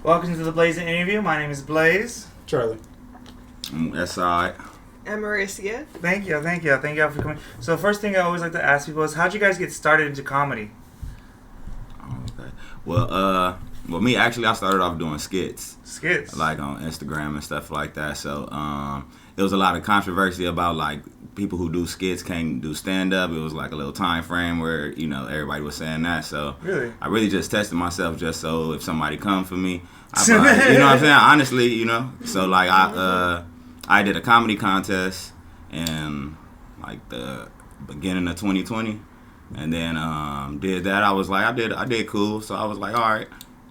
Welcome to the Blaize interview. My name is Blaize. Charlie. Westside Amarisia. Thank you for coming. So first thing I always like to ask people is, how'd you guys get started into comedy? Okay. Well, me actually, I started off doing skits. Skits? Like on Instagram and stuff like that. So, there was a lot of controversy about like people who do skits can't do stand up. It was like a little time frame where, everybody was saying that. So Really? I really just tested myself just so if somebody come for me, I probably, you know what I'm saying? Honestly, So like I did a comedy contest in like the beginning of 2020, and then did that. I was like, I did cool. So I was like, all right.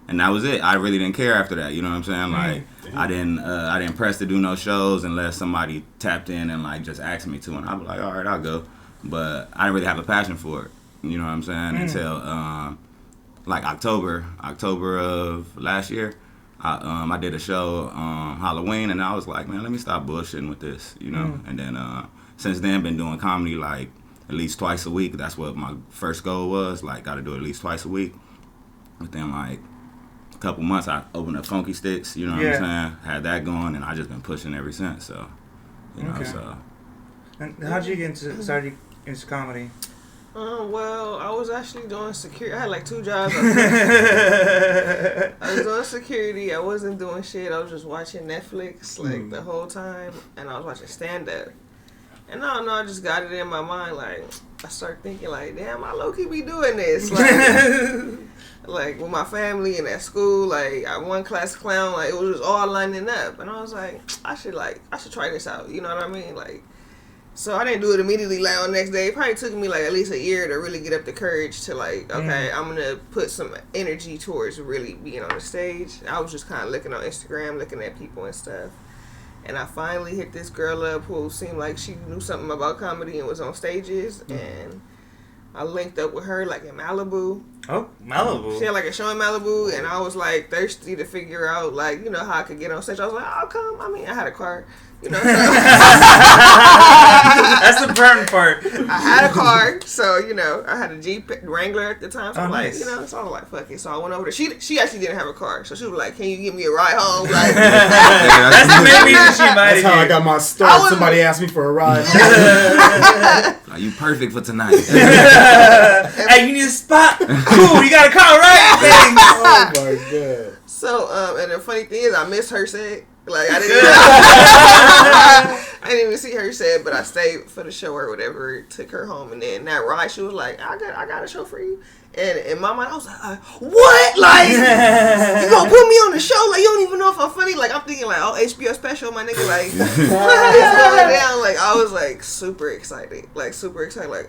And that was it. I really didn't care after that. You know what I'm saying? Like, I didn't press to do no shows unless somebody tapped in and like just asked me to, and I was like, all right, I'll go. But I didn't really have a passion for it. You know what I'm saying? Until like October of last year, I did a show Halloween, and I was like, man, let me stop bullshitting with this. And then since then, been doing comedy like at least twice a week. That's what my first goal was. Like, got to do it at least twice a week. But then like couple months I opened up Funky Sticks, you know what I'm saying? Had that going, and I just been pushing ever since. So, so. And how'd you get started into comedy? Well, I was actually doing security. I had like 2 jobs. I was doing security. I wasn't doing shit. I was just watching Netflix like the whole time, and I was watching stand up. And I don't know, I just got it in my mind. Like, I started thinking like, damn, I low key be doing this. Like, like with my family and at school, like I one class clown, like it was just all lining up, and I was like, I should try this out. You know what I mean? Like, so I didn't do it immediately. Like on the next day, it probably took me like at least a year to really get up the courage to like, okay, I'm gonna put some energy towards really being on the stage. I was just kind of looking on Instagram, looking at people and stuff. And I finally hit this girl up who seemed like she knew something about comedy and was on stages. And I linked up with her like in Malibu. Oh, Malibu. She had like a show in Malibu, and I was like thirsty to figure out like, how I could get on stage. I was like, I'll come. I mean, I had a car, So. That's the important part. I had a car, so I had a Jeep Wrangler at the time. So nice. so I was like, fuck it. So I went over there. She actually didn't have a car, so she was like, can you give me a ride home? Like, that's the main reason she invited you. That's how I got my start. Somebody asked me for a ride home. Are you perfect for tonight? Hey, you need a spot? Cool, you got a car, right? Thanks. Oh my god. So, and the funny thing is, I missed her set. Like, I didn't even see her set, but I stayed for the show or whatever, took her home, and then that ride, she was like, I got a show for you. And in my mind, I was like, what? Like, you gonna put me on the show? Like, you don't even know if I'm funny? Like, I'm thinking like, oh, HBO special, my nigga, like, what's going down? Like, I was like super excited. Like,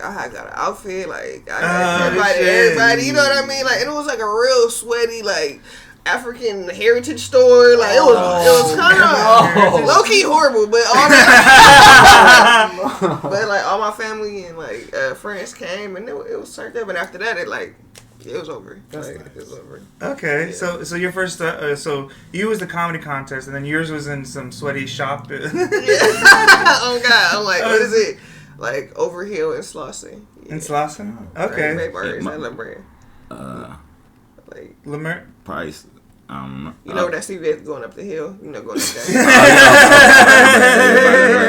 I had got an outfit, like, I got everybody, you know what I mean? Like, and it was like a real sweaty, like, African heritage store, like it was kind of low key horrible, but all that, but like all my family and like friends came, and it was turned up, and after that it was over. That's like, nice. It was over. Okay, yeah. so your first so you was the comedy contest, and then yours was in some sweaty shop. Yeah. Oh God, I'm like, what is it? Like Overhill and Slauson. Yeah. In Slauson? Okay. Great bars, I love brand. Like Lemert Price. you know that CVS going up the hill, going up that.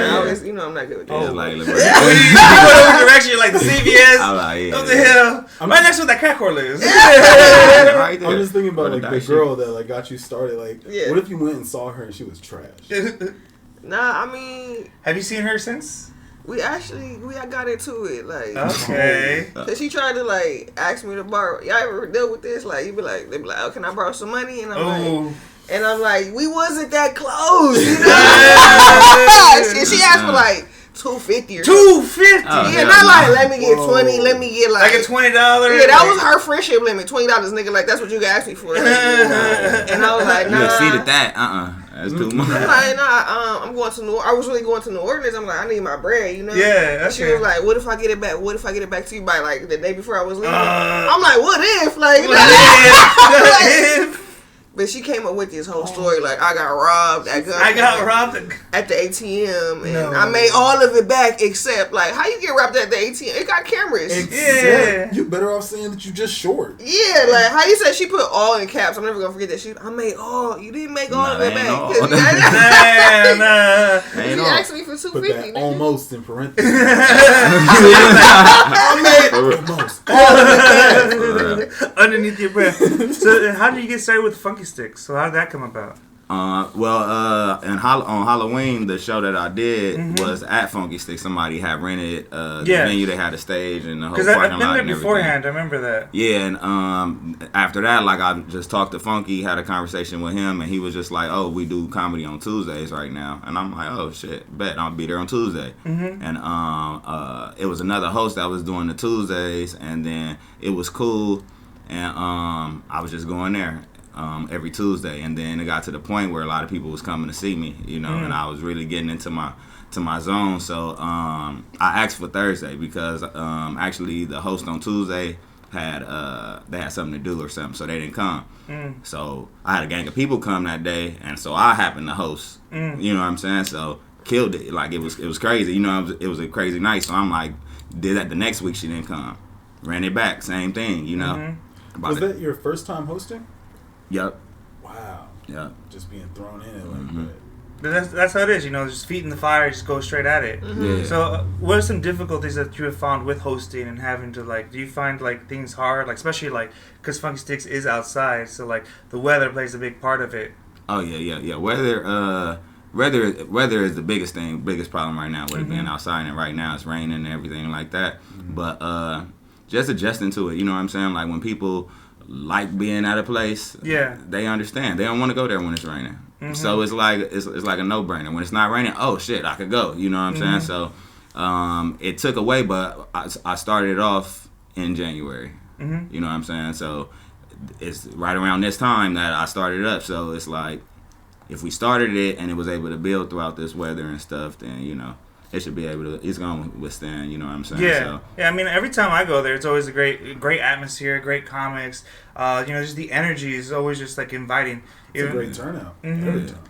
I always, I'm not good with that. Oh, like you go over direction like the CVS up the hill. Right next to where that cat core lives. Right there. I'm just thinking about like the girl that like got you started. Like, what if you went and saw her and she was trash? Nah, I mean, have you seen her since? We got into it, like, okay. Cause she tried to like ask me to borrow. Y'all ever deal with this? Like, they be like, oh, can I borrow some money? And I'm like, we wasn't that close, and she asked for like $250 or $250. Yeah, not like let me get 20, let me get like a $20. Yeah, that was her friendship limit, $20, nigga. Like that's what you asked me for. Like, and I was like, nah. You exceeded that. That's too much. I'm like, nah. I'm going to I was really going to New Orleans. I'm like, I need my bread, Yeah. Okay. She was like, what if I get it back? What if I get it back to you by like the day before I was leaving? I'm like, what if? Like, But she came up with this whole story like I got robbed at gunpoint. I got robbed at the ATM, and I made all of it back except like how you get robbed at the ATM? It got cameras. Yeah, you better off saying that you just short. Yeah, like how you said she put all in caps. I'm never gonna forget that. I made all. You didn't make all of it back. You asked me for $250. Put that almost in parentheses. I made almost all of it back underneath your breath. So how did you get started with Funky Sticks? So how did that come about? On Halloween, the show that I did was at Funky Stick. Somebody had rented the venue. They had a stage and the whole parking lot. Because I've been there beforehand. I remember that. Yeah, and after that, like I just talked to Funky, had a conversation with him, and he was just like, "Oh, we do comedy on Tuesdays right now," and I'm like, "Oh shit, bet I'll be there on Tuesday." Mm-hmm. And it was another host that was doing the Tuesdays, and then it was cool, and I was just going there. Every Tuesday, and then it got to the point where a lot of people was coming to see me, you know, and I was really getting into my zone. So I asked for Thursday because actually the host on Tuesday had they had something to do or something, so they didn't come. So I had a gang of people come that day, and so I happened to host. You know what I'm saying? So killed it. Like it was crazy. You know, it was a crazy night. So I'm like, did that the next week. She didn't come. Ran it back. Same thing. You know. Was that your first time hosting? Yep. Wow. Yeah. Just being thrown in it like that. That's how it is, you know, just feet in the fire, just go straight at it. Yeah. So what are some difficulties that you have found with hosting and having to, like, do you find, like, things hard, like, especially, like, because Funky Sticks is outside, so, like, the weather plays a big part of it. Oh, yeah. Weather is the biggest problem right now with it being outside, and right now it's raining and everything like that. But just adjusting to it, you know what I'm saying? Like, when people like being at a place, they understand. They don't want to go there when it's raining. So it's like a no-brainer. When it's not raining, oh shit, I could go. You know what I'm saying? So it took away, but I started it off in January. You know what I'm saying? So it's right around this time that I started it up. So it's like if we started it and it was able to build throughout this weather and stuff, then you know it should be able to. It's gonna withstand. You know what I'm saying? Yeah. I mean, every time I go there, it's always a great atmosphere, great comics. You know, just the energy is always just like inviting. It's a great turnout.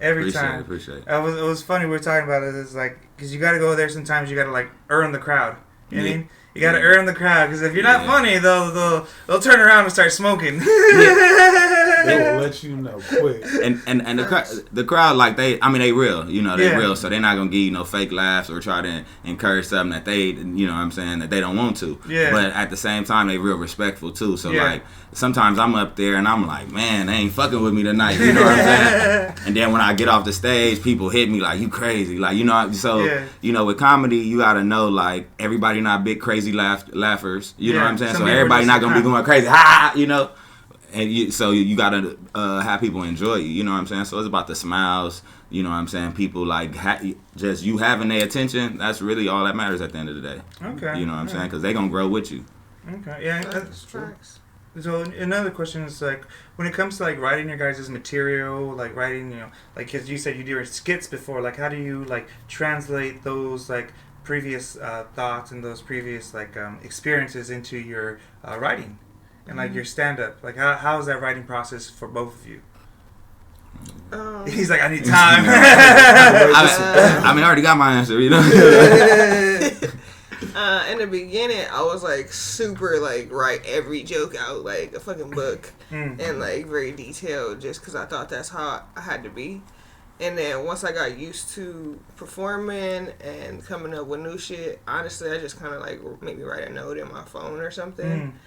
Every time. Appreciate it. It was funny. We were talking about it. It's like because you got to go there. Sometimes you got to like earn the crowd. You know what I mean? You got to earn the crowd because if you're not funny, they'll turn around and start smoking. They'll let you know quick. And the crowd, like they real, you know, they real, so they're not gonna give you no fake laughs or try to encourage something that they, you know what I'm saying, that they don't want to. Yeah. But at the same time, they real respectful too. So like sometimes I'm up there and I'm like, man, they ain't fucking with me tonight. You know what I'm saying? And then when I get off the stage, people hit me like, you crazy, like you know. So you know, with comedy, you gotta know like everybody not big crazy laughers. You know what I'm saying? So everybody not gonna be going crazy, ha, you know. And you gotta have people enjoy you. You know what I'm saying? So it's about the smiles. You know what I'm saying? People like just you having their attention. That's really all that matters at the end of the day. Okay. You know what I'm saying? Because they gonna grow with you. Okay. Yeah. That's tracks. So another question is like when it comes to like writing your guys' material, like writing, you know, like because you said you did skits before. Like how do you like translate those like previous thoughts and those previous like experiences into your writing? And like your stand-up, like how is that writing process for both of you? He's like, I need time. I mean, I already got my answer, you know. In the beginning, I was like super like write every joke out like a fucking book and like very detailed, just because I thought that's how I had to be. And then once I got used to performing and coming up with new shit, honestly, I just kind of like maybe write a note in my phone or something.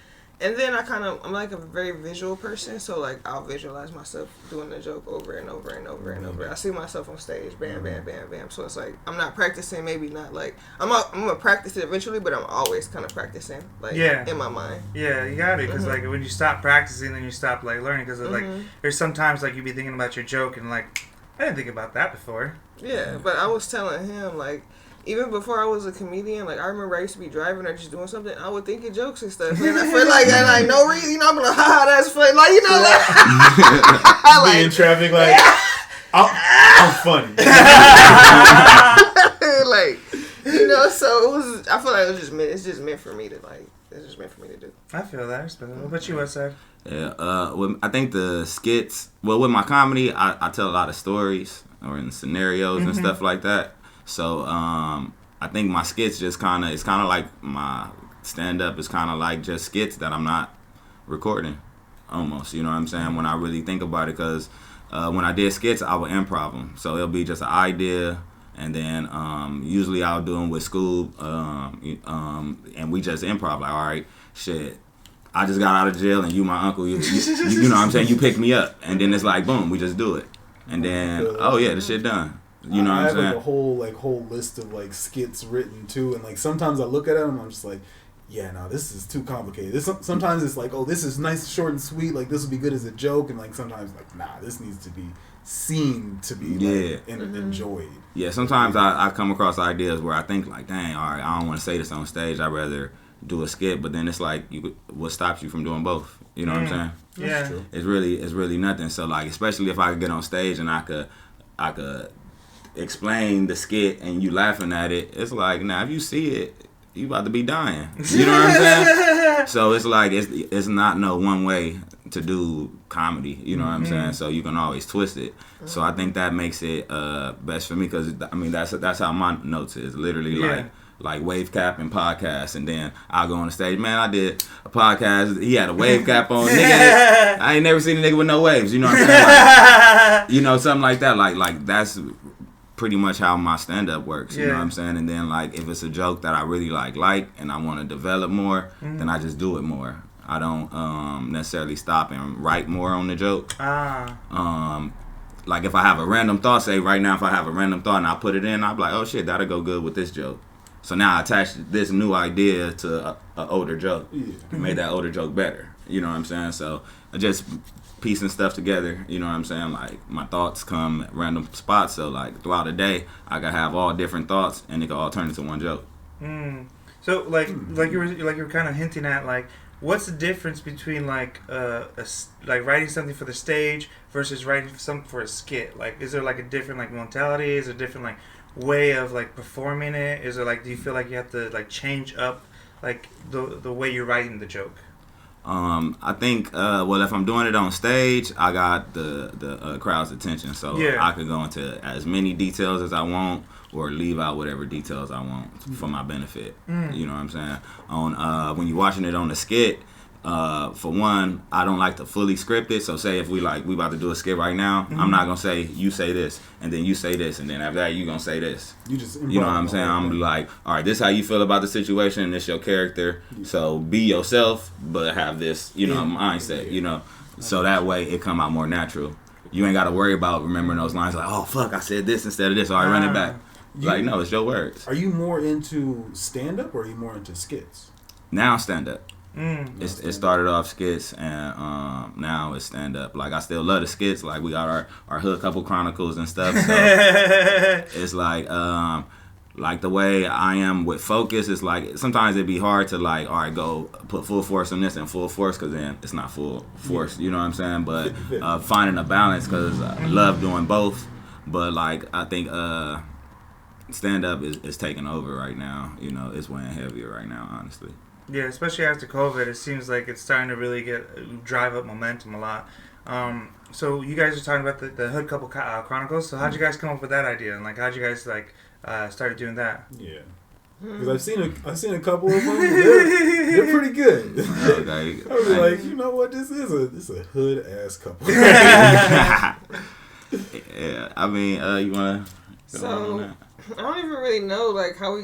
And then I'm like a very visual person, so like I'll visualize myself doing the joke over and over and over and over. I see myself on stage, bam, bam, bam, bam. So it's like I'm not practicing, maybe not like I'm gonna practice it eventually, but I'm always kind of practicing like in my mind. Yeah, you got it, because like when you stop practicing, then you stop like learning, because like there's sometimes like you be thinking about your joke and like I didn't think about that before. Yeah, but I was telling him like. Even before I was a comedian, like I remember I used to be driving or just doing something, I would think of jokes and stuff. And I feel like no reason, you know, I'm like, haha, that's funny. Like, you know, like be in traffic like I'm funny. Like, you know, so it was I feel like it's just meant for me to like that's just meant for me to do. I feel that. What about you, Westside? Yeah, I think the skits. Well, with my comedy, I tell a lot of stories or in scenarios and stuff like that. So I think my skits just it's kind of like my stand up is kind of like just skits that I'm not recording, almost. You know what I'm saying? When I really think about it, because when I did skits, I would improv them. So it'll be just an idea. And then usually I'll do them with school, and we just improv. Like, all right, shit, I just got out of jail, and you my uncle. You know what I'm saying? You picked me up, and then it's like, boom, we just do it. And then, oh yeah, the shit done. You know what I'm saying? I have like a whole list of like skits written too, and like sometimes I look at them and I'm just like, yeah, no, this is too complicated. Sometimes it's like, oh, this is nice, short and sweet. Like this would be good as a joke, and like sometimes like, nah, this needs to be seen to be like, enjoyed. Yeah, sometimes I come across ideas where I think like, dang, all right, I don't want to say this on stage. I'd rather do a skit, but then it's like, what stops you from doing both? You know what I'm saying? Yeah, it's really nothing. So like, especially if I could get on stage and I could explain the skit and you laughing at it, it's like, now if you see it, you about to be dying. You know what I'm saying? So it's like it's not no one way to do comedy. You know what I'm saying? So you can always twist it. So I think that makes it best for me, because I mean that's how my notes is. Literally like wave cap and podcast, and then I'll go on the stage. Man, I did a podcast. He had a wave cap on. Nigga, I ain't never seen a nigga with no waves. You know what I'm saying? Like, you know, something like that. Like that's pretty much how my stand-up works. You know what I'm saying? And then like if it's a joke that I really like and I want to develop more, then I just do it more. I don't necessarily stop and write more on the joke. Like if I have a random thought, say right now if I have a random thought and I put it in, I'll be like, oh shit, that'll go good with this joke. So now I attach this new idea to an older joke. Made that older joke better. You know what I'm saying? So I just piecing stuff together, you know what I'm saying? Like my thoughts come at random spots, so like throughout the day I could have all different thoughts and it could all turn into one joke. So like you were kind of hinting at, like, what's the difference between like like writing something for the stage versus writing something for a skit? Like, is there like a different like mentality? Is there a different like way of like performing it? Is there like, do you feel like you have to like change up like the way you're writing the joke? I think well, if I'm doing it on stage, I got the crowd's attention, so I could go into as many details as I want or leave out whatever details I want for my benefit. You know what I'm saying? On when you're watching it on the skit, for one, I don't like to fully script it. So say if we about to do a skit right now, I'm not gonna say you say this and then you say this and then after that you gonna say this. You know what I'm saying? I'm like, all right, this is how you feel about the situation and this your character. So be yourself, but have this, you know, mindset. You know, so that way it come out more natural. You ain't got to worry about remembering those lines like, oh fuck, I said this instead of this, so I run it back. Like, no, it's your words. Are you more into stand up or are you more into skits? Now stand up. It started off skits and now it's stand up. Like I still love the skits. Like we got our Hood Couple Chronicles and stuff. So it's like the way I am with focus. It's like sometimes it'd be hard to like, all right, go put full force on this and full force, because then it's not full force. You know what I'm saying? But finding a balance, because I love doing both. But like I think stand up is taking over right now. You know, it's weighing heavier right now, honestly. Yeah, especially after COVID, it seems like it's starting to really drive up momentum a lot. So you guys are talking about the Hood Couple Chronicles. So how'd you guys come up with that idea, and like how'd you guys like started doing that? Yeah, because I've seen a couple of them. They're pretty good. Okay. I was like, you know what, this is a hood ass couple. Yeah, I mean, you wanna go on that? I don't even really know like how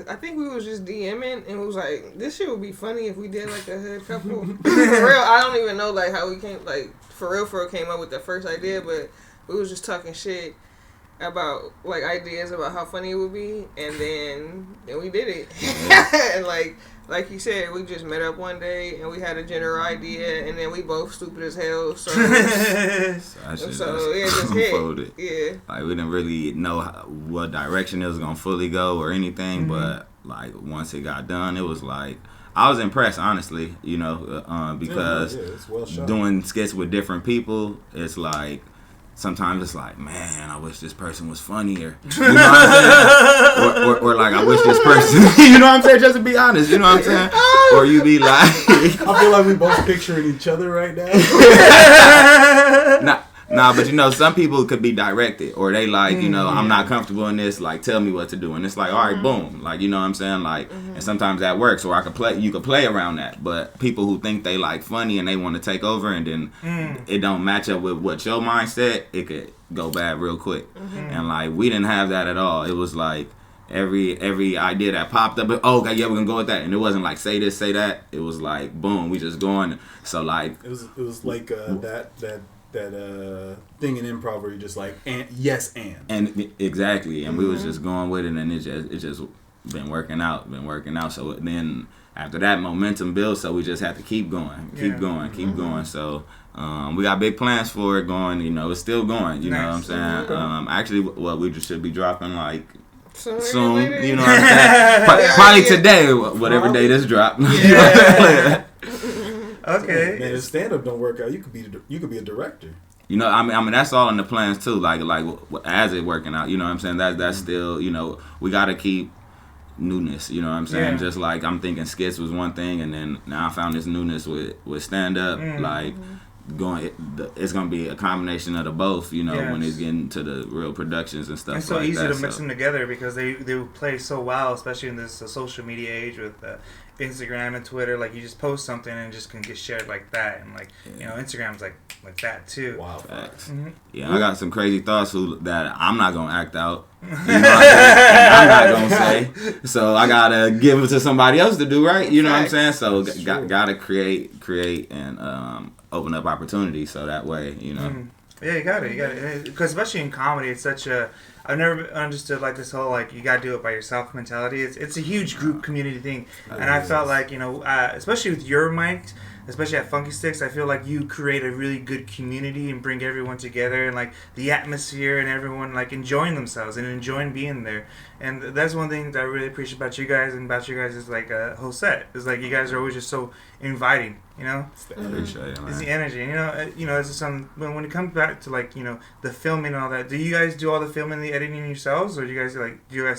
I think we was just DMing and it was like, this shit would be funny if we did like a hood couple. For real, I don't even know like how we came, like for real came up with the first idea, but we was just talking shit about like ideas about how funny it would be, and then we did it. And like you said, we just met up one day and we had a general idea, and then we both stupid as hell. So it just hit. Yeah. Like we didn't really know what direction it was gonna fully go or anything, but like once it got done, it was like I was impressed, honestly. You know, because it's well shot. Doing skits with different people, it's like sometimes it's like, man, I wish this person was funnier. You know what I'm saying? Or like, I wish this person, you know what I'm saying? Just to be honest, you know what I'm saying? Or you be like... I feel like we both picturing each other right now. Nah, but some people could be directed, or they like, I'm not comfortable in this, like, tell me what to do. And it's like, all right, boom. Like, you know what I'm saying? Like, and sometimes that works, or you could play around that. But people who think they like funny and they want to take over and then it don't match up with what your mindset, it could go bad real quick. And like, we didn't have that at all. It was like, every idea that popped up, oh, okay, yeah, we're gonna go with that. And it wasn't like, say this, say that. It was like, boom, we just going. So like... It was like that thing in improv where you're just like, yes, and exactly, and we was just going with it, and it just been working out. So then after that, momentum built, so we just had to keep going. So we got big plans for it going. It's still going. You know what I'm saying? Actually, we just should be dropping like soon. You know what I'm saying? Probably today, whatever day this drop. Yeah. Okay. Man, if stand-up don't work out, you could be a director. I mean, that's all in the plans too. Like as it working out, you know what I'm saying? That's still, we gotta keep newness. You know what I'm saying? Yeah. Just like I'm thinking skits was one thing, and then now I found this newness with stand-up. Like it's gonna be a combination of the both. When it's getting to the real productions and stuff. It's so like easy that, to mix them together because they play so well, especially in this social media age with Instagram and Twitter. Like, you just post something and it just can get shared like that, and like Instagram's like that too. Wow. Facts. Yeah, I got some crazy thoughts that I'm not gonna act out. I'm not gonna say. So I gotta give it to somebody else to do, right? You know what I'm saying? So gotta create and open up opportunities so that way, Yeah, you got it. Because especially in comedy, it's such a... I've never understood like this whole like you gotta do it by yourself mentality. It's a huge group community thing, and I felt like especially with your mics, especially at Funky Sticks, I feel like you create a really good community and bring everyone together and like the atmosphere and everyone like enjoying themselves and enjoying being there. And that's one thing that I really appreciate about you guys and about your guys' like whole set. Is like you guys are always just so inviting. It's the energy. Appreciate it, man. It's the energy. It's just when it comes back to like the filming and all that. Do you guys do all the filming and the editing yourselves, or do you guys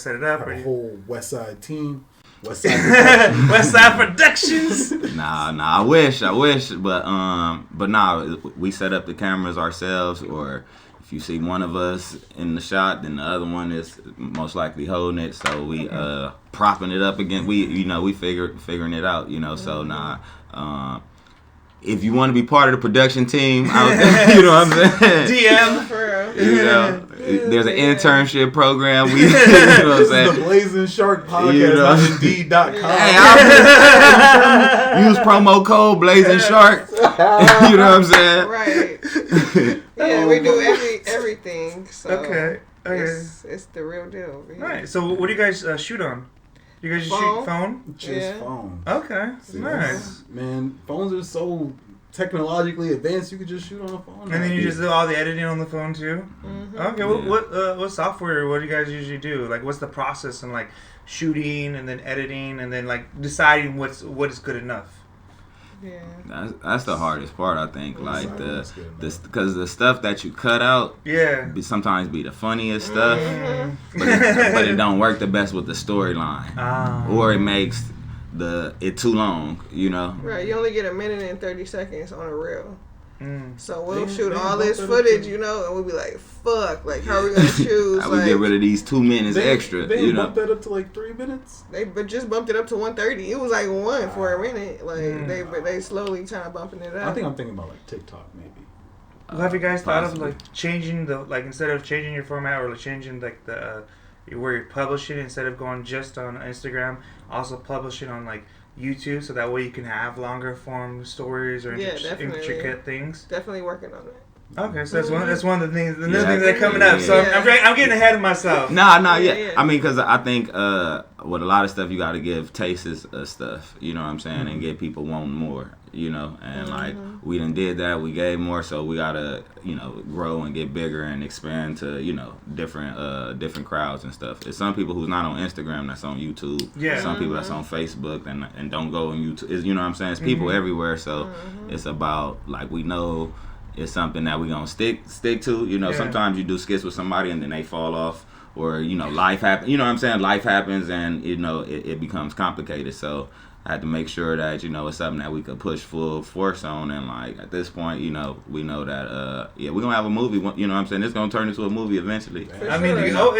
set it up? Our whole Westside team. Westside Productions. Nah, I wish, but nah, we set up the cameras ourselves, or if you see one of us in the shot, then the other one is most likely holding it. So we propping it up again. We figuring it out. So nah. If you want to be part of the production team, you know what I'm saying? DM. There's an internship program. We, you know what I'm saying? The Blaize and Shark podcast on Indeed.com. Hey, use promo code Blaize and Shark. You know what I'm saying? Right. Yeah, we do everything. So Okay. It's the real deal. Right. So what do you guys shoot on? You guys just shoot phone? Just phone. Okay. See, Nice. Man, phones are so technologically advanced. You could just shoot on a phone. And then you just do all the editing on the phone too. Okay. Yeah. What software? What do you guys usually do? Like, what's the process and like shooting and then editing and then like deciding what is good enough? Yeah. That's the hardest part, I think. Like because the stuff that you cut out, sometimes be the funniest stuff, but it don't work the best with the storyline, or it makes it too long. Right. You only get a minute and 30 seconds on a reel. So we'll shoot all this footage, and we'll be like, fuck, like, how are we going to choose? How we get rid of these 2 minutes extra, They bumped that up to like 3 minutes? They just bumped it up to 1:30. It was like 1 for a minute. Like, they slowly kind of bumping it up. I think I'm thinking about like TikTok, maybe. Have you guys thought of like changing instead of changing your format or like changing like the where you're publishing, instead of going just on Instagram, also publishing on like YouTube, so that way you can have longer form stories or intricate things? Definitely working on it. Okay, so that's one of the things. The new things that are coming up. So I'm getting ahead of myself. Yeah. I mean, because I think with a lot of stuff, you got to give tastes of stuff. You know what I'm saying, and get people wanting more. And like we done did that, we gave more, so we gotta grow and get bigger and expand to different crowds and stuff. There's some people who's not on Instagram that's on YouTube. Yeah. Some people that's on Facebook and don't go on YouTube. You know what I'm saying? It's people everywhere, so it's about like we know it's something that we gonna stick to. You know, sometimes you do skits with somebody and then they fall off, or you know, life happens. You know what I'm saying? Life happens, and you know, it becomes complicated. So I had to make sure that, you know, it's something that we could push full force on. And like at this point, you know, we know that we're gonna have a movie. You know what I'm saying? It's gonna turn into a movie eventually. I mean, you know,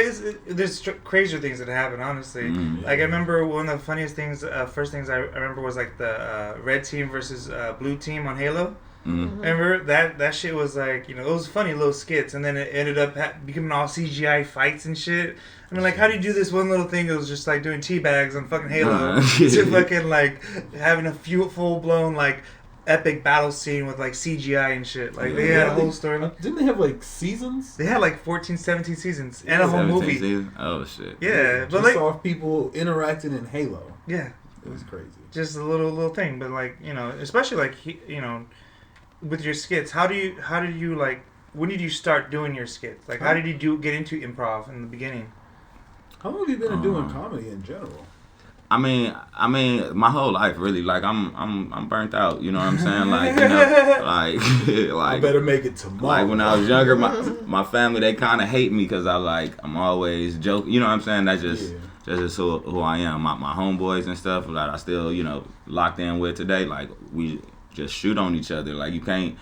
there's crazier things that happen, honestly. Mm-hmm. Like I remember one of the funniest things, first things I remember was like the red team versus blue team on Halo. Mm-hmm. Remember that shit was like, you know, it was funny little skits, and then it ended up becoming all CGI fights and shit. I mean, like, how do you do this one little thing that was just like doing teabags on fucking Halo to fucking like having a full blown like epic battle scene with like CGI and shit? Like they had a whole story. Didn't they have like seasons? They had like 14, 17 seasons and a whole movie. Seasons? Oh shit. Yeah, but like off people interacting in Halo. Yeah, it was crazy. Just a little thing, but like, you know, especially like, you know, with your skits, how did you like? When did you start doing your skits? Like, how did you get into improv in the beginning? How long have you been doing comedy in general? I mean, my whole life really. Like, I'm burnt out. You know what I'm saying? Like, you know, like I better make it tomorrow. Like when I was younger, my family, they kind of hate me because I'm always joking. You know what I'm saying? That's just who I am. My homeboys and stuff that I still, you know, locked in with today. Like, we just shoot on each other. Like, you can't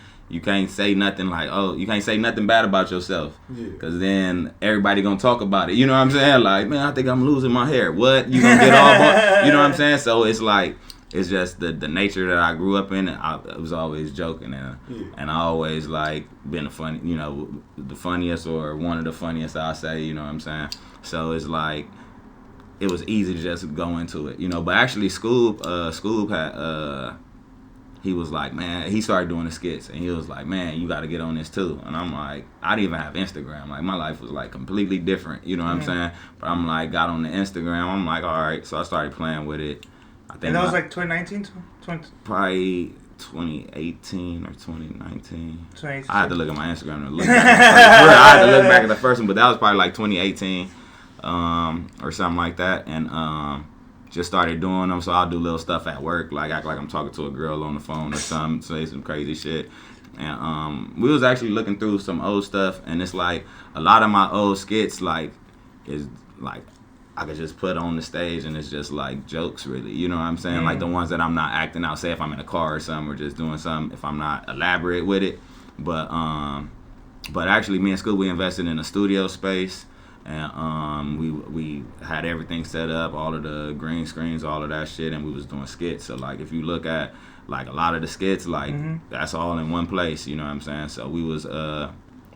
say nothing like, oh, you can't say nothing bad about yourself, because then everybody gonna talk about it. You know what I'm saying? Like, man, I think I'm losing my hair. What? You gonna get all? You know what I'm saying? So it's like, it's just the nature that I grew up in. I was always joking, and I always like been the funniest or one of the funniest, I say. You know what I'm saying? So it's like, it was easy to just go into it, you know. But actually, Scoob had. He was like, man, he started doing the skits, and he was like, man, you got to get on this too. And I'm like, I didn't even have Instagram. Like, my life was like completely different, you know what I'm saying? But I'm like, got on the Instagram. I'm like, all right. So I started playing with it. I think. And that was like 2019? Probably 2018 or 2019. 2018. I had to look at my Instagram and look back. I had to look back at the first one, but that was probably like 2018 or something like that. And just started doing them, so I'll do little stuff at work, like act like I'm talking to a girl on the phone or something, say some crazy shit. And we was actually looking through some old stuff, and it's like a lot of my old skits like is like I could just put on the stage, and it's just like jokes, really. You know what I'm saying? Like the ones that I'm not acting out, say if I'm in a car or something, or just doing something, if I'm not elaborate with it. But actually, me and Scoop, we invested in a studio space. And we had everything set up, all of the green screens, all of that shit, and we was doing skits. So like, if you look at like a lot of the skits, like that's all in one place. You know what I'm saying? So we was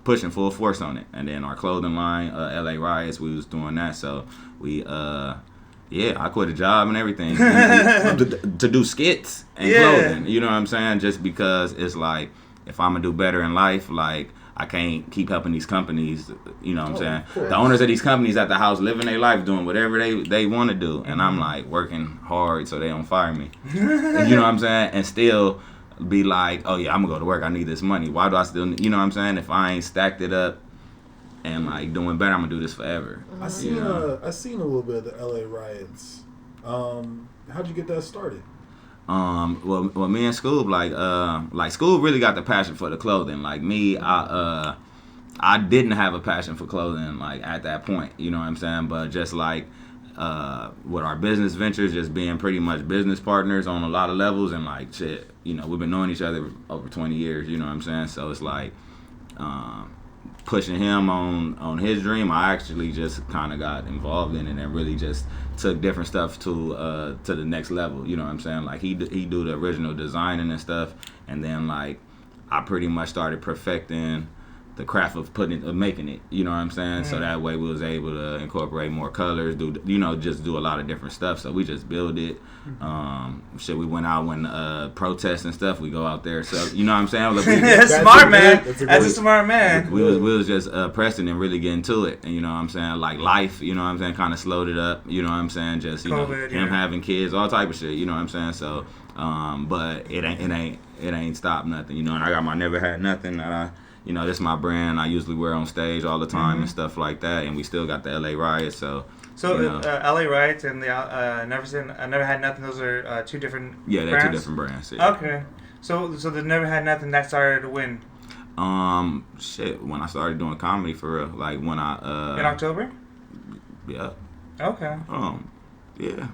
pushing full force on it. And then our clothing line, LA Riots, we was doing that. So we I quit a job and everything to do skits and clothing. You know what I'm saying? Just because it's like, if I'm gonna do better in life, like, I can't keep helping these companies, you know what I'm saying? The owners of these companies at the house living their life, doing whatever they want to do. And I'm like working hard so they don't fire me. You know what I'm saying? And still be like, oh yeah, I'm going to go to work. I need this money. Why do I still, you know what I'm saying? If I ain't stacked it up and like doing better, I'm going to do this forever. I seen a little bit of the LA Riots. How'd you get that started? Well, me and Scoob, like Scoob really got the passion for the clothing. Like me, I didn't have a passion for clothing, like, at that point, you know what I'm saying? But just like, with our business ventures, just being pretty much business partners on a lot of levels, and like, shit, you know, we've been knowing each other over 20 years, you know what I'm saying? So it's like, pushing him on his dream, I actually just kind of got involved in it and really just took different stuff to the next level. You know what I'm saying? Like he do the original designing and stuff, and then like I pretty much started perfecting the craft of making it. You know what I'm saying? So that way we was able to incorporate more colors, just do a lot of different stuff. So we just build it. We went out when protests and stuff. We go out there. So you know what I'm saying? That's smart, man. That's a smart man. We was just pressing and really getting to it. And you know what I'm saying? Like life, you know what I'm saying? Kind of slowed it up. You know what I'm saying? Just COVID, him having kids, all type of shit. You know what I'm saying? So, but it ain't stopped nothing. You know, and I got my Never Had Nothing that I. You know, this is my brand. I usually wear on stage all the time and stuff like that. And we still got the LA Riots. So you know. LA Riots and the Never Had Nothing. Those are two different. Yeah, they're brands? two different brands. Yeah. Okay, so the Never Had Nothing that started to win. Shit. When I started doing comedy for real, like when I in October. Yeah. Okay. Yeah.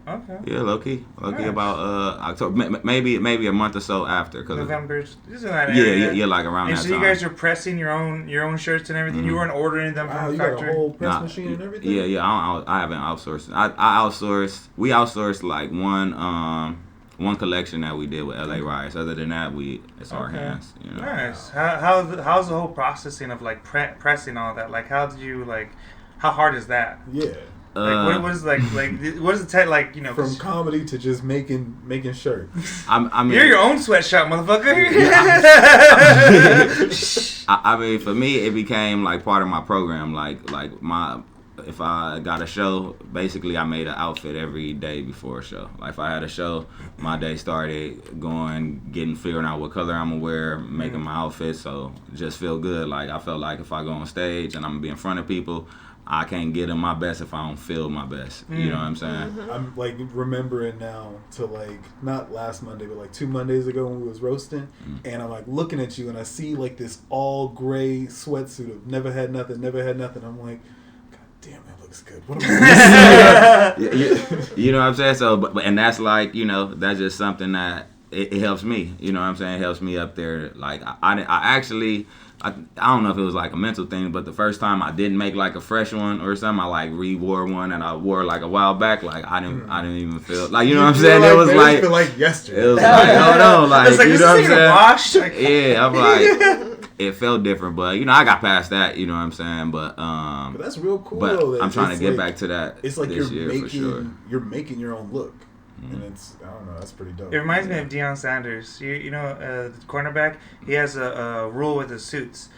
Okay. Yeah, low key Nice. about October, maybe a month or so after, cause November. This is that area. yeah, like around And that so time. you guys are pressing your own shirts and everything. You weren't ordering them Wow, from you the got a factory. whole press machine and everything? Yeah. I haven't outsourced. I outsourced. We outsourced like one collection that we did with LA Riots. Other than that, it's our hands. You know? Nice. How's the whole processing of like pressing all that? Like how hard is that? Yeah. Like what is what is the like from comedy to just making shirts. I mean, you're your own sweatshop, motherfucker. I mean, for me, it became like part of my program. If I got a show, basically I made an outfit every day before a show. Like if I had a show, my day started figuring out what color I'm gonna wear, making my outfit, so just feel good. Like I felt like if I go on stage and I'm gonna be in front of people, I can't get in my best if I don't feel my best. You know what I'm saying? I'm like remembering now to like not last Monday but like 2 Mondays ago when we was roasting, and I'm like looking at you and I see like this all gray sweatsuit of never had nothing. I'm like, God damn, that looks good. What am I doing? You know what I'm saying? So, and that's like, that's just something that it helps me. You know what I'm saying? It helps me up there. Like I actually. I don't know if it was like a mental thing, but the first time I didn't make like a fresh one or something, I like re-wore one and I wore like a while back. Like I didn't even feel like, you know what I'm saying? Like, it was like feel like yesterday. It was like no, like, like you know what I'm saying? Wash? Yeah, I'm like it felt different, but I got past that. You know what I'm saying? But that's real cool. But though, I'm trying to get like, back to that. It's like this year for sure. You're making your own look. And it's, I don't know, that's pretty dope. It reminds me of Deion Sanders. The cornerback. He has a rule with his suits.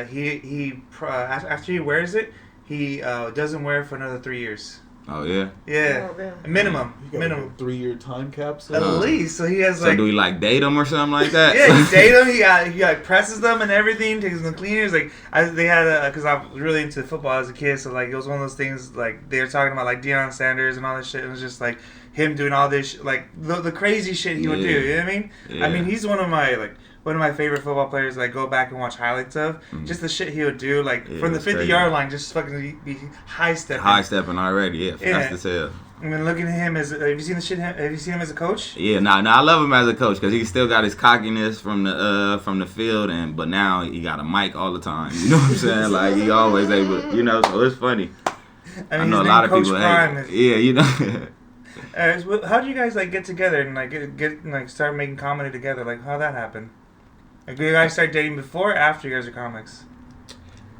He after he wears it, he doesn't wear it for another 3 years. Oh yeah. Yeah. Minimum. Like a 3-year time capsule. At least. So he has so do we like date him or something like that? Yeah, he date them. He like presses them and everything. Takes them to cleaners. Like they had because I was really into football as a kid. So like it was one of those things like they were talking about like Deion Sanders and all this shit. It was just like him doing all this like the crazy shit he would do. You know what I mean? Yeah. I mean he's one of my favorite football players that I go back and watch highlights of. Just the shit he would do, like from the 50-yard line, just fucking be high stepping. High stepping already, fast as hell. I mean, looking at him as have you seen the shit? Have you seen him as a coach? Yeah, I love him as a coach because he still got his cockiness from the field, but now he got a mic all the time. You know what I'm saying? Like he always able, so it's funny. I know a lot of people hate. Yeah, So how do you guys like get together and like get like start making comedy together? Like how that happened? Like, did you guys start dating before or after you guys are comics?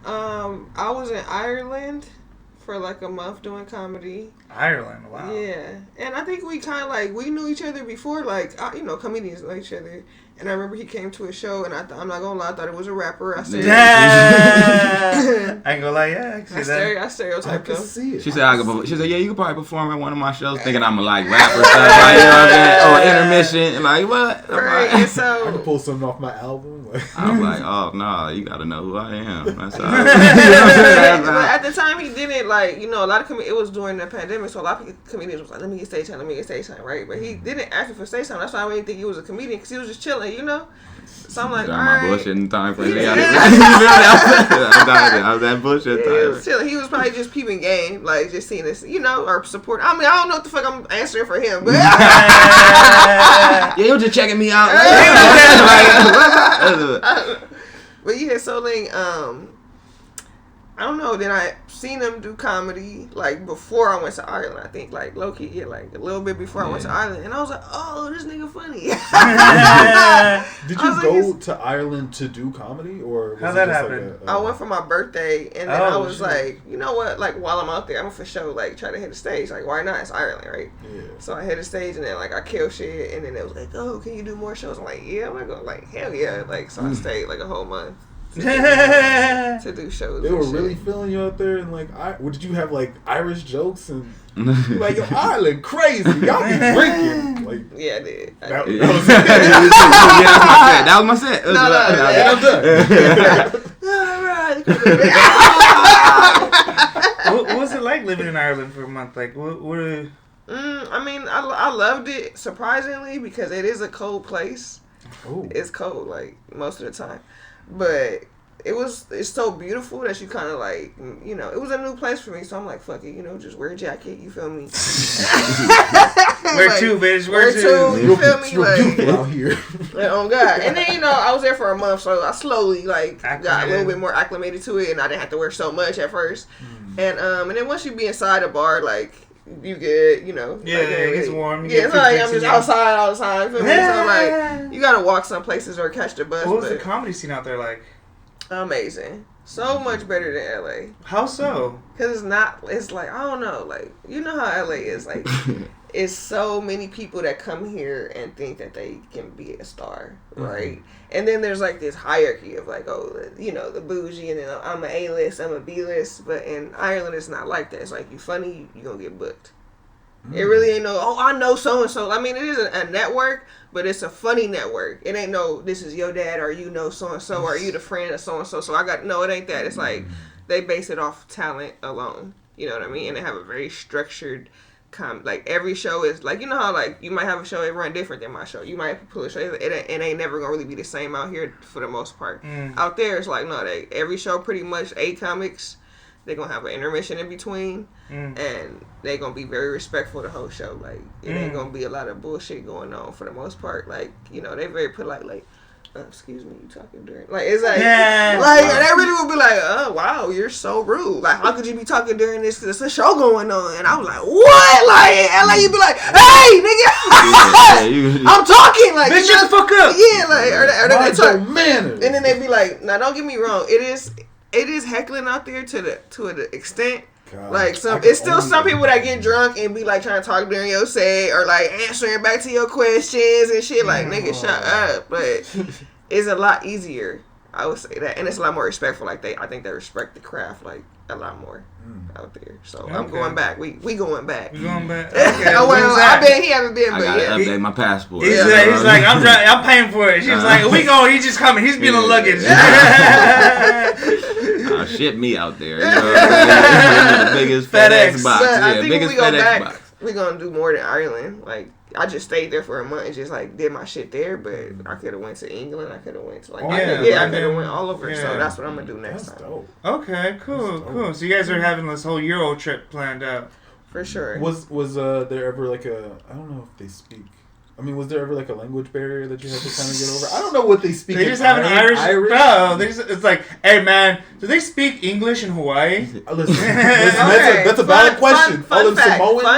I was in Ireland for like a month doing comedy. Ireland, wow. Yeah, and I think we kind of like we knew each other before, like comedians know each other. And I remember he came to a show, and I'm not gonna lie, I thought it was a rapper. I said, I ain't gonna lie, yeah, I stereotyped him. See it. She said, yeah, you could probably perform at one of my shows, thinking I'm a like rapper stuff, like, you know what I'm saying? Or intermission, like what? Right, like, and so I could pull something off my album. I'm like, oh no, you gotta know who I am. That's all. But at the time, he didn't like, a lot of it was during the pandemic, so a lot of comedians was like, let me get stage time, right? But he didn't ask me for stage time. That's why I didn't think he was a comedian, because he was just chilling. So I'm like, all my right. bullshitting time for I was that bullshit time. He was chilling. He was probably just peeping game, like just seeing this, or support. I mean, I don't know what the fuck I'm answering for him, but yeah, he was just checking me out. But yeah, so like, I don't know. Then I seen him do comedy like before I went to Ireland. I think like low key, like a little bit before I went to Ireland, and I was like, oh, this nigga funny. Did you go to Ireland to do comedy, or how that happened? I went for my birthday, and then I was like, you know what? Like while I'm out there, I'm for sure like try to hit the stage. Like why not? It's Ireland, right? Yeah. So I hit the stage, and then like I kill shit, and then it was like, oh, can you do more shows? I'm like, yeah, I'm going. Like hell yeah. Like so I stayed like a whole month. To do shows. They were really feeling you out there, and like, did you have like Irish jokes and like, yo, Ireland crazy, y'all be drinking. Like, yeah, I did. That was my set. What was it like living in Ireland for a month? Like, what? I mean, I loved it surprisingly because it is a cold place. Oh. It's cold, like, most of the time. But it's so beautiful that you kind of like, you know, it was a new place for me, so I'm like, fuck it, you know, just wear a jacket, you feel me? Where like, to, bitch? Where to, you feel me? It's real beautiful out here. Like, oh God. And then, you know, I was there for a month, so I slowly, like, got a little Acclimated. bit more acclimated to it, and I didn't have to wear so much at first. And then once you be inside a bar, like, you get, you know. Yeah, like, it gets warm. You Yeah, get it's not like I'm free just drinks in outside all the time, feel me? So, like, you gotta walk some places or catch the bus. What was but the comedy scene out there like? amazing. So much better than LA. How so? Cause it's like, I don't know, like, you know how LA is, like, it's so many people that come here and think that they can be a star, right? And then there's like this hierarchy of like, oh, you know, the bougie, and then I'm an A-list, I'm a B-list, but in Ireland it's not like that. It's like, you funny, you gonna get booked. It really ain't no, oh, I know so-and-so. I mean, it is a network, but it's a funny network. It ain't no, this is your dad, or you know so-and-so, or you the friend of so-and-so. So no, it ain't that. It's like, they base it off talent alone. You know what I mean? And they have a very structured, like, every show is, like, you know how, like, you might have a show that run different than my show. You might pull a show, it ain't never gonna really be the same out here for the most part. Out there, it's like, no, every show pretty much 8 comics. They're gonna have an intermission in between, and they're gonna be very respectful the whole show. Like, it ain't gonna be a lot of bullshit going on for the most part. Like, you know, they very polite. Like, excuse me, you talking during? Like, it's like, like, they really would be like, oh wow, you're so rude. Like, how could you be talking during this? There's a show going on, and I was like, what? Like, in LA, you be like, hey, nigga, I'm talking. Like, bitch, shut the fuck up. Yeah, like, or they talk, manners. and then they be like, now don't get me wrong, it is heckling out there to the extent. God, like, it's still some people that get drunk and be like trying to talk during your set, or like answering back to your questions and shit. Like, nigga, shut up. But it's a lot easier, I would say that, and it's a lot more respectful. Like, I think they respect the craft like a lot more out there. So I'm going back. We going back. We going back. Okay. Oh, well, I bet he haven't been, I but gotta yeah. update my passport. He's like, I'm paying for it. She's like, we going. He's just coming. He's being a luggage. Ship me out there. You know what I mean? The biggest FedEx box. But I Yeah, think biggest we go FedEx back, box. we gonna do more than Ireland. Like, I just stayed there for a month and just like did my shit there. But I could have went to England. I could have went to like I could have went all over. Yeah. So that's what I'm gonna do next That's time. dope. Okay, cool. So you guys are having this whole Euro trip planned out. For sure. Was there ever like I don't know if they speak. I mean, was there ever like a language barrier that you had to kind of get over? I don't know what they speak. They just have an Irish. No, it's like, hey man, do they speak English in Hawaii? Listen, that's a valid question. Fun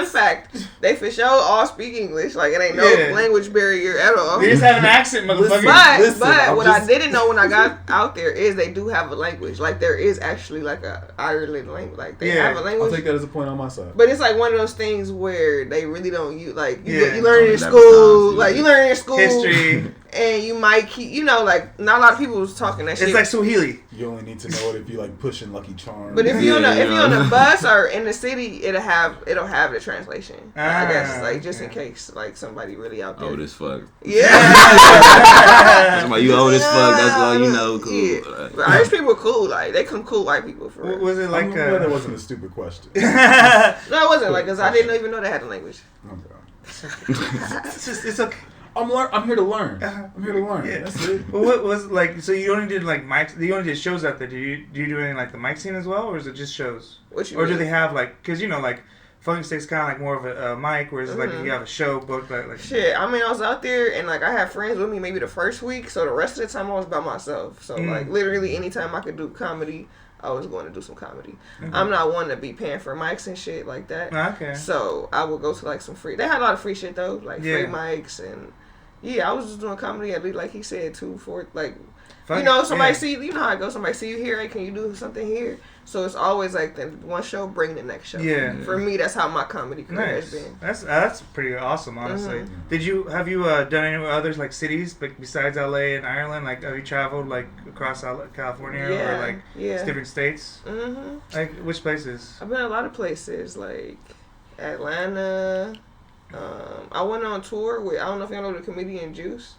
fact. They for sure all speak English. Like, it ain't no language barrier at all. They just have an accent, motherfucker. But what I didn't know when I got out there is they do have a language. Like, there is actually like a Ireland language. Like, they have a language. I'll take that as a point on my side. But it's like one of those things where they really don't use, like, you learn it in school. Like, you learn in school history, and you might keep, you know, like, not a lot of people was talking that shit. It's like Swahili. You only need to know it if you like pushing Lucky Charms. But if you're on a bus or in the city, it'll have the translation. I guess, like, just in case, like, somebody really out there. Old as fuck. Yeah. Somebody, you old as fuck. That's all you know. Cool. Yeah. But Irish people are cool. Like, they come cool white people for real. Was it like? That wasn't a stupid question. No, it wasn't. Like, cause I didn't even know they had a language. Okay. It's okay. I'm here to learn. I'm here to learn. Yeah. That's it. Well, what was like? So you only did like mics? You only did shows out there. Do you do anything like the mic scene as well, or is it just shows? What you or mean? do they have like? Because you know, like Funky Stick's kind of like more of a mic, whereas like if you have a show booked like. Shit, I mean, I was out there and like I had friends with me maybe the first week, so the rest of the time I was by myself. So like literally anytime I could do comedy, I was going to do some comedy. I'm not one to be paying for mics and shit like that. Okay. So I would go to like some free. They had a lot of free shit though, like free mics and I was just doing comedy at least, like he said, 2, 4, like. You know, somebody see, you know how it goes. Somebody see you here, hey, can you do something here? So it's always like the one show, bring the next show. Yeah. For me, that's how my comedy career has been. That's pretty awesome, honestly. Have you done any others like cities, but besides LA and Ireland? Like, have you traveled like across California or like different states? Like, which places? I've been a lot of places, like Atlanta. I went on tour with, I don't know if y'all know the comedian Juice.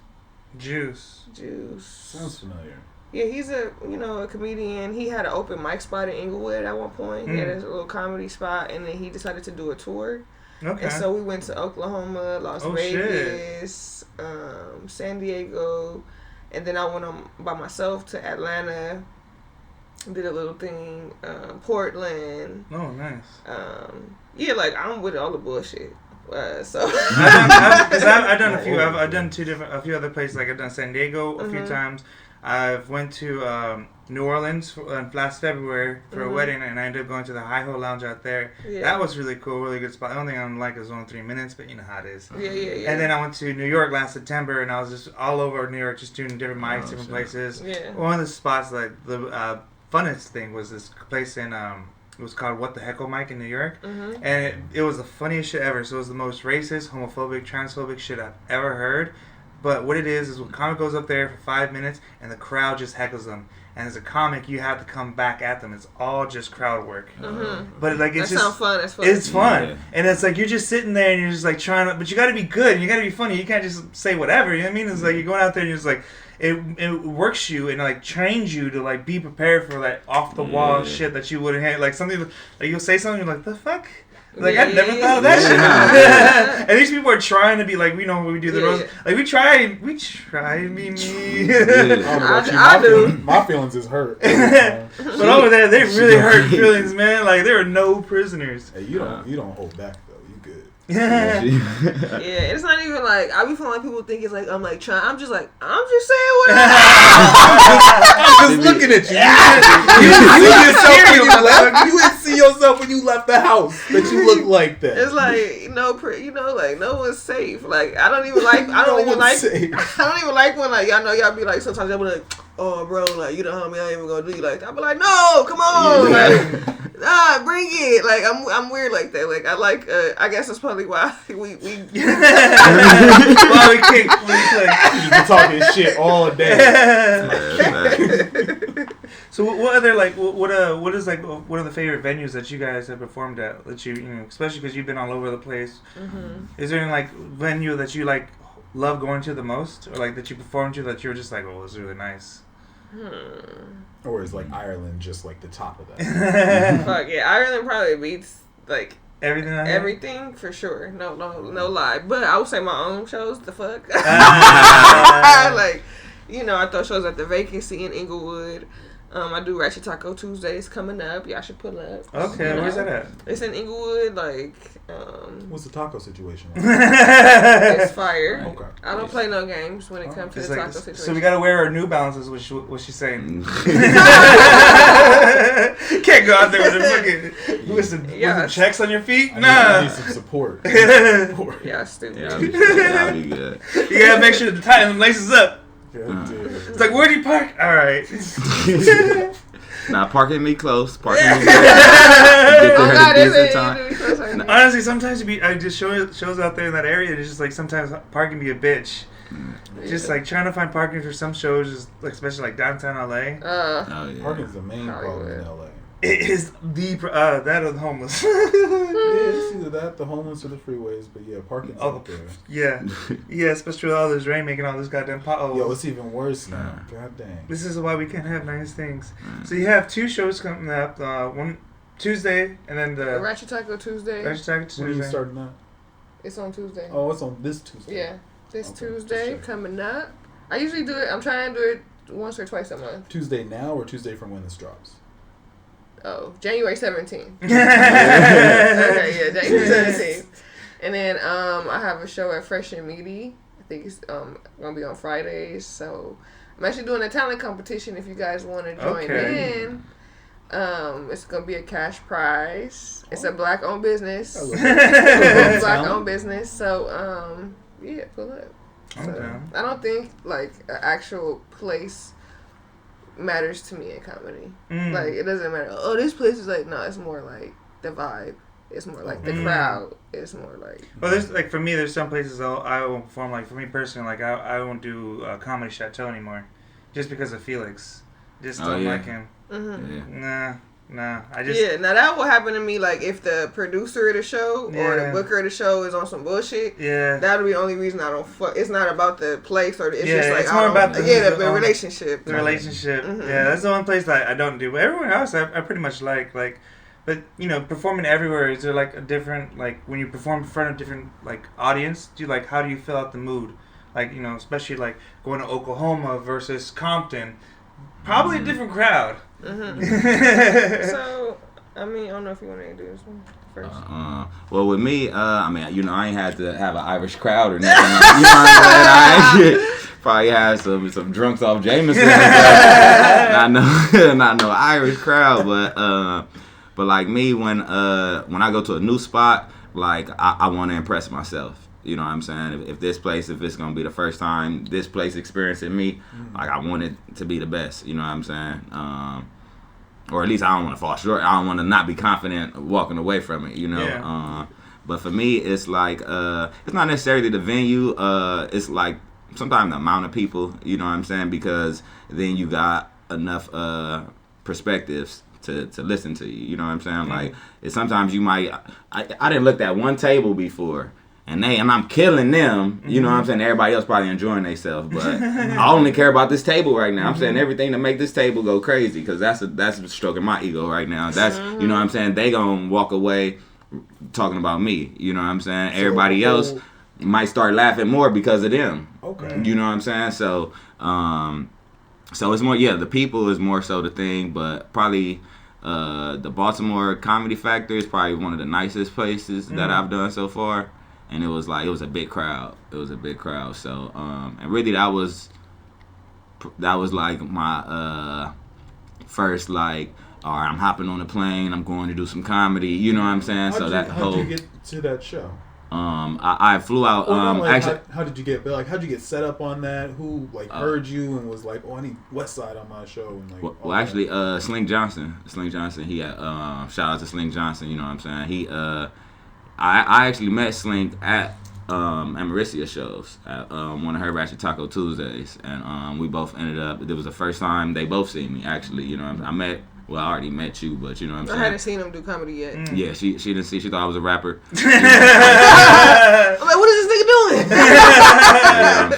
Sounds familiar. Yeah, he's a comedian. He had an open mic spot in Inglewood at one point. He had a little comedy spot, and then he decided to do a tour. Okay. And so we went to Oklahoma, Las Vegas, San Diego, and then I went on by myself to Atlanta. Did a little thing, Portland. Oh, nice. Yeah, like I'm with all the bullshit. So I've done a few. I've done a few other places. Like I've done San Diego a few times. I've went to New Orleans last February for a wedding, and I ended up going to the Hi-Ho Lounge out there. Yeah. That was really cool, really good spot. The only thing I don't like is only 3 minutes, but you know how it is. Yeah. And then I went to New York last September, and I was just all over New York, just doing different mics, different places. Yeah. One of the spots, like the funnest thing was this place in it was called What the Heckle Mic in New York, and it was the funniest shit ever. So it was the most racist, homophobic, transphobic shit I've ever heard. But what it is when a comic goes up there for 5 minutes and the crowd just heckles them, and as a comic you have to come back at them. It's all just crowd work. But like it's that sounds fun. It's fun. It's fun, and it's like you're just sitting there and you're just like trying to, but you got to be good and you got to be funny. You can't just say whatever. You know what I mean? It's like you're going out there and you're just like. It works you and like trains you to like be prepared for like off the wall shit that you wouldn't have, like something like you'll say something you're like the fuck, like I never thought of that shit. And these people are trying to be like, we know when we do the roast, like we try to be me. I do. My feelings is hurt. But over there they really hurt feelings, man. Like there are no prisoners. Hey, you don't hold back though. You good. Yeah. Yeah, it's not even like I be feeling like people think it's like I'm like trying. I'm just saying what I'm just looking at you. You didn't see yourself when you left the house that you look like that. It's like like no one's safe. Like I don't even like when like y'all know y'all be like sometimes y'all be like, oh bro, like you the homie, I ain't even gonna do you like that. I be like, no, come on, like. Nah, bring it. Like I'm weird like that. Like I like. I guess that's probably why we. Why we kick. You been talking shit all day. So what other like what is like what are the favorite venues that you guys have performed at? That you know, especially because you've been all over the place. Is there any like venue that you like love going to the most, or like that you performed to that you were just like, oh, it was really nice? Or is like Ireland just like the top of that? Fuck yeah, Ireland probably beats like everything for sure. No lie. But I would say my own shows. The fuck, like I throw shows at the Vacancy in Inglewood. I do Ratchet Taco Tuesdays coming up. Y'all should pull up. Okay, where's that at? It's in Inglewood. Like, what's the taco situation like? It's fire. Okay. I don't play no games when it comes to the taco situation. So we gotta wear our New Balances. What she's saying? Can't go out there with the checks on your feet. I need some support. Yeah, stupid. That'll be good. You gotta make sure the tighten laces up. It's like, where do you park? All right. Nah, parking me close. Parking me close. time. Honestly, sometimes I just shows out there in that area, and it's just like sometimes parking be a bitch. Just like trying to find parking for some shows, just like, especially like downtown LA. Parking's the main problem in LA. It is that or the homeless. Yeah, it's either that, the homeless, or the freeways. But yeah, parking's up there. Yeah, especially with all this rain making all this goddamn potholes. Yo, it's even worse now. God dang. This is why we can't have nice things. So you have 2 shows coming up. One Tuesday, and then the Ratchet Taco Tuesday. Ratchet Taco Tuesday. When are you starting that? It's on Tuesday. Oh, it's on this Tuesday. Yeah, this Tuesday coming up. I usually do it. I'm trying to do it once or twice a month. Tuesday now or Tuesday from when this drops? Oh, January 17th. Okay, yeah, January 17th. And then I have a show at Fresh and Meaty. I think it's gonna be on Fridays. So I'm actually doing a talent competition. If you guys want to join in, it's gonna be a cash prize. It's a black-owned business. Black-owned business. So yeah, pull up. So, I don't think like an actual place matters to me in comedy. Like it doesn't matter. Oh, this place is like no. It's more like the vibe. It's more like the crowd. It's more like. Well, there's like for me, there's some places I won't perform. Like for me personally, like I won't do Comedy Chateau anymore, just because of Felix. Just don't like him. Nah. I just now that will happen to me. Like if the producer of the show or the booker of the show is on some bullshit. That'll be the only reason I don't fuck. It's not about the place or it's just like it's more about the relationship. The relationship. Yeah, that's the one place that I don't do. But everyone else, I pretty much like. But performing everywhere, is there like a different like when you perform in front of different like audience? How do you fill out the mood? Like especially like going to Oklahoma versus Compton, probably a different crowd. Mm-hmm. So I don't know if you want to do this one first. Well, with me, I ain't had to have an Irish crowd or nothing. You know what I'm saying? I probably had some drunks off Jameson. Not no Irish crowd, but like me, when I go to a new spot, like I want to impress myself. You know what I'm saying? If it's gonna be the first time this place experiencing me, like I want it to be the best. You know what I'm saying? Or at least I don't want to fall short. I don't want to not be confident walking away from it. Yeah. But for me, it's like it's not necessarily the venue. It's like sometimes the amount of people. You know what I'm saying? Because then you got enough perspectives to listen to you. You know what I'm saying? Mm-hmm. Like sometimes you might. I didn't look at one table before. And I'm killing them, you know what I'm saying? Everybody else probably enjoying themselves, but I only care about this table right now. I'm saying everything to make this table go crazy, because that's stroking my ego right now. That's, you know what I'm saying? They gonna walk away talking about me, you know what I'm saying? Everybody else might start laughing more because of them. Okay. You know what I'm saying? So it's more, the people is more so the thing, but probably the Baltimore Comedy Factor is probably one of the nicest places that I've done so far. And it was a big crowd. So, and really that was like my first like, all right, I'm hopping on a plane. I'm going to do some comedy. You know what I'm saying? How did you get to that show? I flew out. Actually, how did you get? Like, how'd you get set up on that? Who heard you and was like, "Oh, I need Westside on my show"? And well, actually, Sling Johnson. He had shout out to Sling Johnson. You know what I'm saying? He I actually met Sling at Amarisia shows at one of her Ratchet Taco Tuesdays, and we both ended up. It was the first time they both seen me. Actually, you know, I already met you, but you know what I'm saying. I hadn't seen him do comedy yet. Yeah, she didn't see. She thought I was a rapper. I'm like, what is this nigga doing? You know what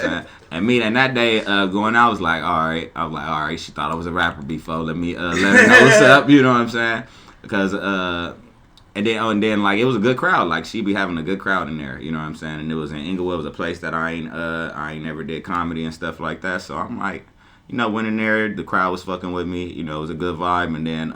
I'm saying? And that day going out, I was like, all right. She thought I was a rapper before. Let me let her know what's up. You know what I'm saying? Because. And then like it was a good crowd. Like she be having a good crowd in there, you know what I'm saying? And it was in Inglewood. It was a place that I ain't never did comedy and stuff like that. So I'm like, went in there. The crowd was fucking with me. It was a good vibe. And then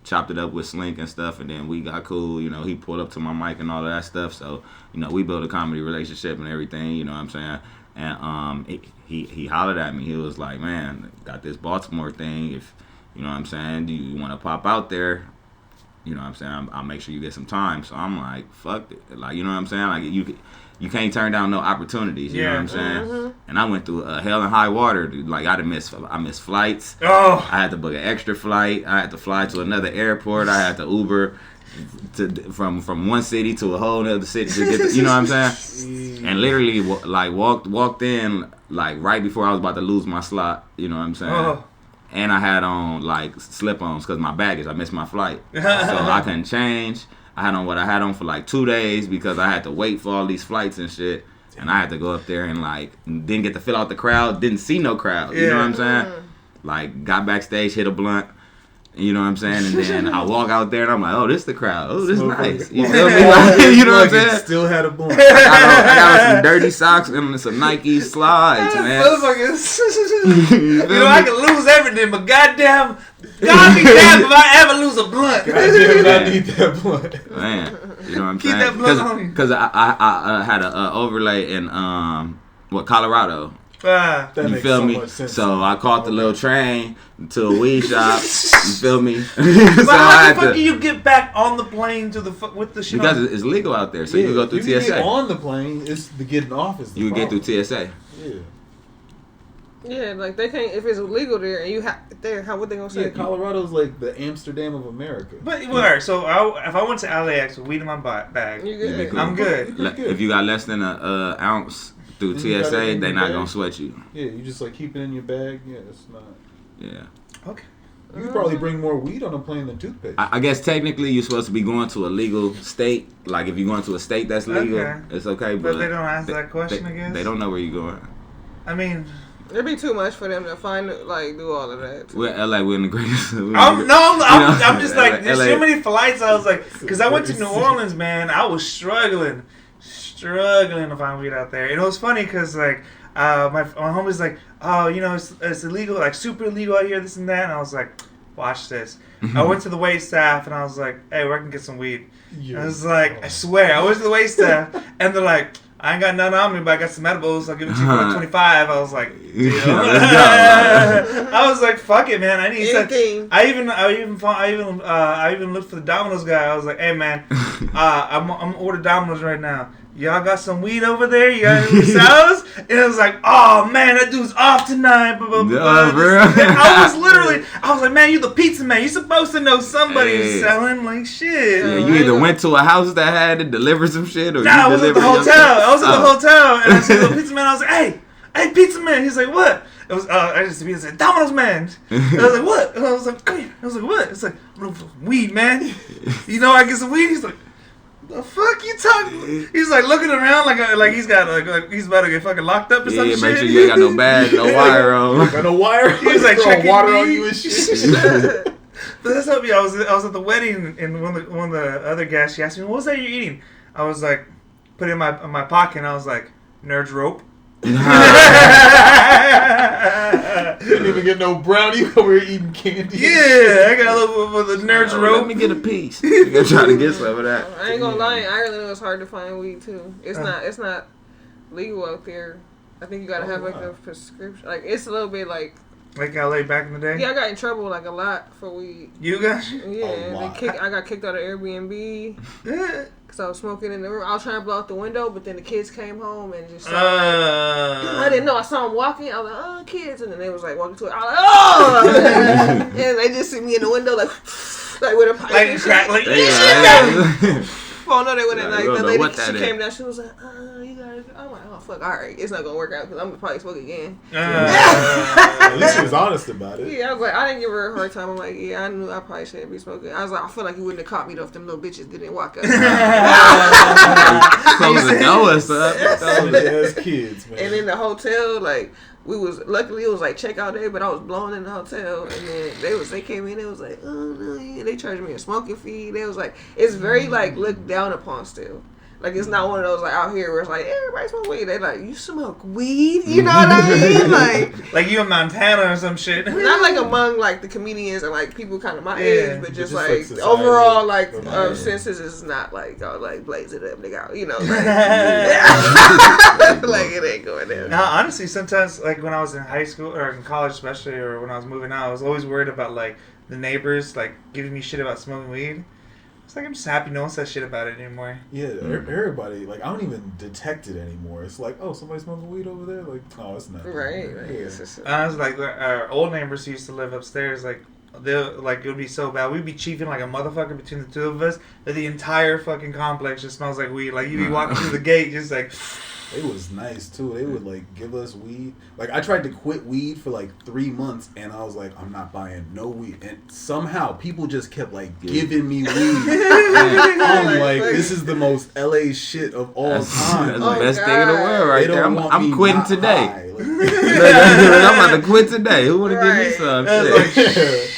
chopped it up with Slink and stuff. And then we got cool. He pulled up to my mic and all of that stuff. So we built a comedy relationship and everything. You know what I'm saying? And he hollered at me. He was like, man, got this Baltimore thing. If you know what I'm saying, do you want to pop out there? You know what I'm saying? I'll make sure you get some time. So I'm like, fuck it. Like, you know what I'm saying? Like, you can't turn down no opportunities. You know what I'm saying? Mm-hmm. And I went through hell and high water. Dude. Like, I missed flights. Oh. I had to book an extra flight. I had to fly to another airport. I had to Uber from one city to a whole other city to get you know what I'm saying? And literally, like, walked in, like, right before I was about to lose my slot. You know what I'm saying? Oh. And I had on, like, slip-ons because my baggage. I missed my flight. So I couldn't change. I had on what I had on for, like, 2 days because I had to wait for all these flights and shit. And I had to go up there and, like, didn't get to fill out the crowd. Didn't see no crowd. You know what I'm saying? Like, got backstage, hit a blunt. You know what I'm saying? And then I walk out there and I'm like, oh, this the crowd. Oh, this is nice. You feel me? Like, you know what I'm saying? Still had a blunt. I got on some dirty socks and some Nike slides, man. I can lose everything, but goddamn, God be damned if I ever lose a blunt. Goddamn, I need that blunt. Man, you know what I'm saying? Keep that blunt on you. Because I had an overlay in, Colorado. You feel me? So I caught the little train to a weed shop. You feel me? So how the fuck do you get back on the plane to with the shit? Because it's legal out there, so you can go through TSA. Get on the plane, it's the getting off is the you problem. Get through TSA. Yeah, like they can't if it's illegal there and you have there. How what they gonna say? Yeah, Colorado's like the Amsterdam of America. But alright, so if I went to LAX with weed in my bag, you good. Cool. I'm good. If you got less than an ounce through TSA, they not gonna sweat you. Yeah, you just like keep it in your bag. Yeah, it's not. Yeah. Okay. You could probably bring more weed on a plane than toothpaste. I guess technically you're supposed to be going to a legal state. Like if you're going to a state that's legal, it's okay. But they don't ask that question, I guess. They don't know where you're going. I mean, It'd be too much for them to do all of that. We're LA. We're in the greatest. I'm just like, there's LA. so many flights. I was like, because I went to New Orleans, man. I was struggling to find weed out there. And it was funny because like, my homie's like, oh, it's illegal, like super illegal out here, this and that. And I was like, watch this. I went to the wait staff and I was like, hey, where I can get some weed? I was like, I swear, I went to the wait staff and they're like, I ain't got none on me, but I got some edibles. I'll give it to you for like 25. I was like, deal. I was like, fuck it, man. I need something. I even looked for the Domino's guy. I was like, hey, man, I'm gonna order Domino's right now. Y'all got some weed over there? You got any salads? And it was like, oh man, that dude's off tonight. Blah, blah, blah. I was like, man, you the pizza man. You supposed to know somebody who's selling like shit. Yeah, you either went to a house that had to deliver some shit, or I was at the hotel. I was at the hotel, and I said to the pizza man, I was like, hey, pizza man. He's like, what? It was I just said, Domino's man. And I was like, what? And I was like, come here. I was like, what? It's like, weed, man. I get some weed. He's like, the fuck you talking? He's like looking around like he's got like he's about to get fucking locked up or some shit. Yeah, make sure you ain't got no bag, no wire on. Got no wire. He was like checking water me. on you and shit. But that's how I was at the wedding, and one of the other guests, she asked me, what was that you're eating? I was like, put it in my pocket, and I was like, Nerd's rope. Didn't even get no brownie over here eating candy. Yeah, I got a little bit of the Nerd's rope. Let me get a piece. You gotta try to get some of that. I ain't gonna lie, in Ireland it was hard to find weed too. It's not legal out there. I think you gotta have like a prescription. Like it's a little bit like LA back in the day. Yeah, I got in trouble like a lot for weed. You got? Yeah, I got kicked out of Airbnb because I was smoking in the room. I was trying to blow out the window, but then the kids came home and just saw I didn't know. I saw them walking. I was like, oh, kids, and then they was like walking to it. I was like, oh, and they just see me in the window like with a pipe and shit. Oh no, they wouldn't like the lady. She came down. She was like, you gotta. I'm like, oh fuck, all right, it's not gonna work out because I'm gonna probably smoke again. At least she was honest about it. Yeah, I was like, I didn't give her a hard time. I'm like, yeah, I knew I probably shouldn't be smoking. I was like, I feel like you wouldn't have caught me though if them little bitches didn't walk up. Close the door or something. As kids, man. And in the hotel, like. Luckily it was like checkout day, but I was blown in the hotel, and then they came in, it was like, oh no, yeah, they charged me a smoking fee. They was like, it's very like looked down upon still. Like it's not one of those like out here where it's like everybody smoke weed. They like, you smoke weed, you know what I mean? Like you in Montana or some shit. Not like among like the comedians and like people kind of my age, but just like overall like census is not like Blaize it up, nigga, you know, like, like it ain't going there. Now honestly, sometimes like when I was in high school or in college especially, or when I was moving out, I was always worried about like the neighbors like giving me shit about smoking weed. It's like I'm just happy no one says shit about it anymore. Yeah, everybody, like, I don't even detect it anymore. It's like, oh, somebody smoking weed over there? Like, oh, it's not. Right. Yeah. I was like, our old neighbors who used to live upstairs, like, it would be so bad. We'd be chiefing like a motherfucker between the two of us that the entire fucking complex just smells like weed. Like, you'd be walking through the gate just like... It was nice too. They would like give us weed. Like I tried to quit weed for like 3 months, and I was like, I'm not buying no weed. And somehow people just kept like giving me weed. And I'm like, this is the most LA shit of all time. That's the best thing in the world, right there. I'm quitting today. I'm about to quit today. Who wanna give me some shit?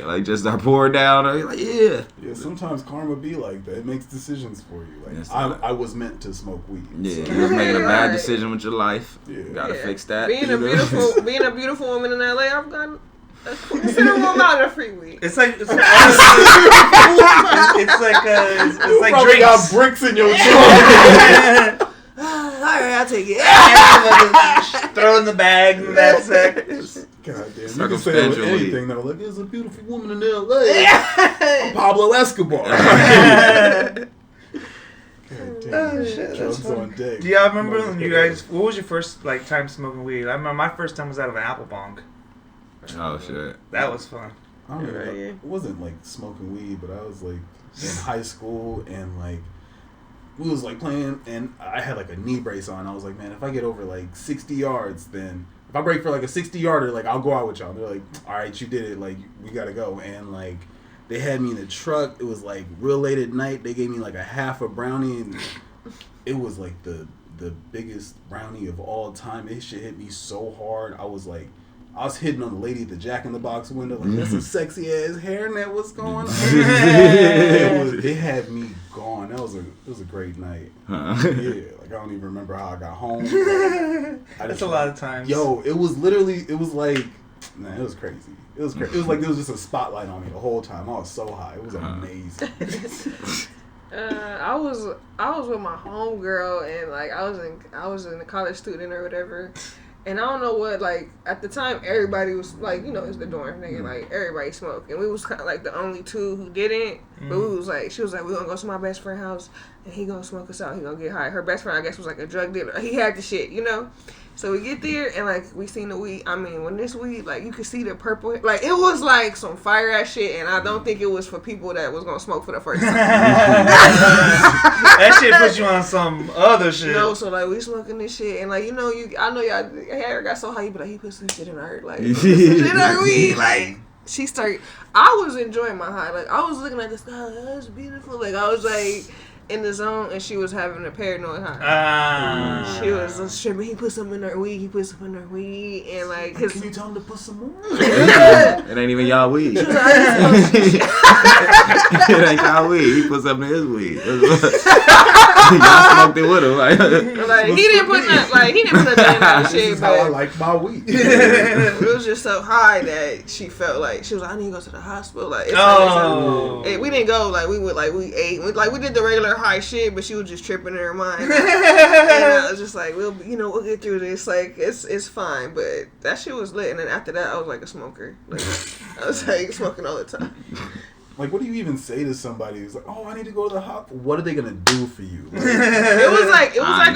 Like just start pouring down. Like yeah. Sometimes karma be like that. It makes decisions for you. Like I was meant to smoke weed. Yeah, So. you was making a bad decision with your life. Yeah. Gotta fix that. Being a beautiful woman in LA, I've gotten a considerable amount of free weed. It's like it's like drinks. Got bricks in your trunk. Alright, I'll take it. Throw in the bag and that's it. God damn, you can say it with anything though. Like, there's a beautiful woman in LA. I'm Pablo Escobar. Oh shit, Drugs on deck. Do y'all remember when you guys? What was your first like time smoking weed? I remember my first time was out of an apple bong. Oh shit, that was fun. I don't know. It wasn't like smoking weed, but I was like in high school and like we was like playing, and I had like a knee brace on. I was like, man, if I get over like 60 yards, then if I break for like a 60-yarder, like I'll go out with y'all. They're like, all right, you did it. Like we gotta go. And like they had me in the truck. It was like real late at night. They gave me like a half a brownie, and it was like the the biggest brownie of all time. It shit hit me so hard. I was hitting on the lady at the Jack in the Box window. Like, that's a sexy ass hairnet. What's going on? It had me gone. It was a great night. Yeah, like I don't even remember how I got home. That's a lot of times. Yo, it was like, man, it was crazy. It was crazy. It was like there was just a spotlight on me the whole time. I was so high. It was amazing. I was with my homegirl, and like I was in a college student or whatever. And I don't know what, like, at the time, everybody was, like, you know, it's the dorm, nigga, like, everybody smoked. And we was kind of, like, the only two who didn't. But we was, like, she was, like, we gonna go to my best friend's house, and he gonna smoke us out, he gonna get high. Her best friend, I guess, was, like, a drug dealer. He had the shit, you know? So we get there, and, like, we seen the weed. I mean, when this weed, like, you could see the purple, like, it was, like, some fire-ass shit, and I don't think it was for people that was gonna smoke for the first time. That shit put you on some other shit. No, so, like, we smoking this shit, and, like, you know, I know y'all hair got so high, you be like, he put some shit in her, like, put some shit in her weed, like, she started, I was enjoying my high, like, I was looking at this, oh, that's beautiful, like, I was, like, in the zone, and she was having a paranoid high. She was stripping. He put some in her weed. And like, can you tell him to put some more? It ain't even y'all weed. It ain't y'all weed. He put something in his weed. Y'all smoked it with him. Like he didn't put nothing in that shit. This is how I like my weed. It was just so high that she felt like she was like, I need to go to the hospital. Like, we didn't go. Like, we ate. We did the regular high shit, but she was just tripping in her mind. And I was just like, we'll get through this. Like, it's fine. But that shit was lit. And then after that, I was like a smoker. Like, I was like smoking all the time. Like, what do you even say to somebody who's like, oh, I need to go to the hospital? What are they gonna do for you? Like, it was like I ain't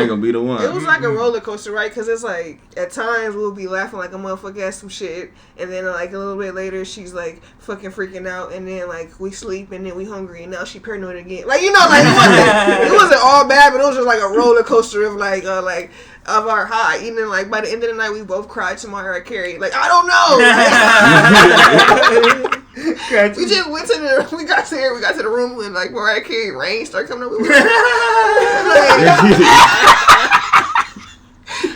gonna be the one. It was like a roller coaster, right? Because it's like at times we'll be laughing like a motherfucker at some shit, and then like a little bit later she's like fucking freaking out, and then like we sleep, and then we hungry, and now she paranoid again. Like, you know, like it wasn't all bad, but it was just like a roller coaster of like of our high. And then like by the end of the night we both cried to Mariah Carey. Like, I don't know. We just went to we got to the room when like Mariah Carey rain started coming up.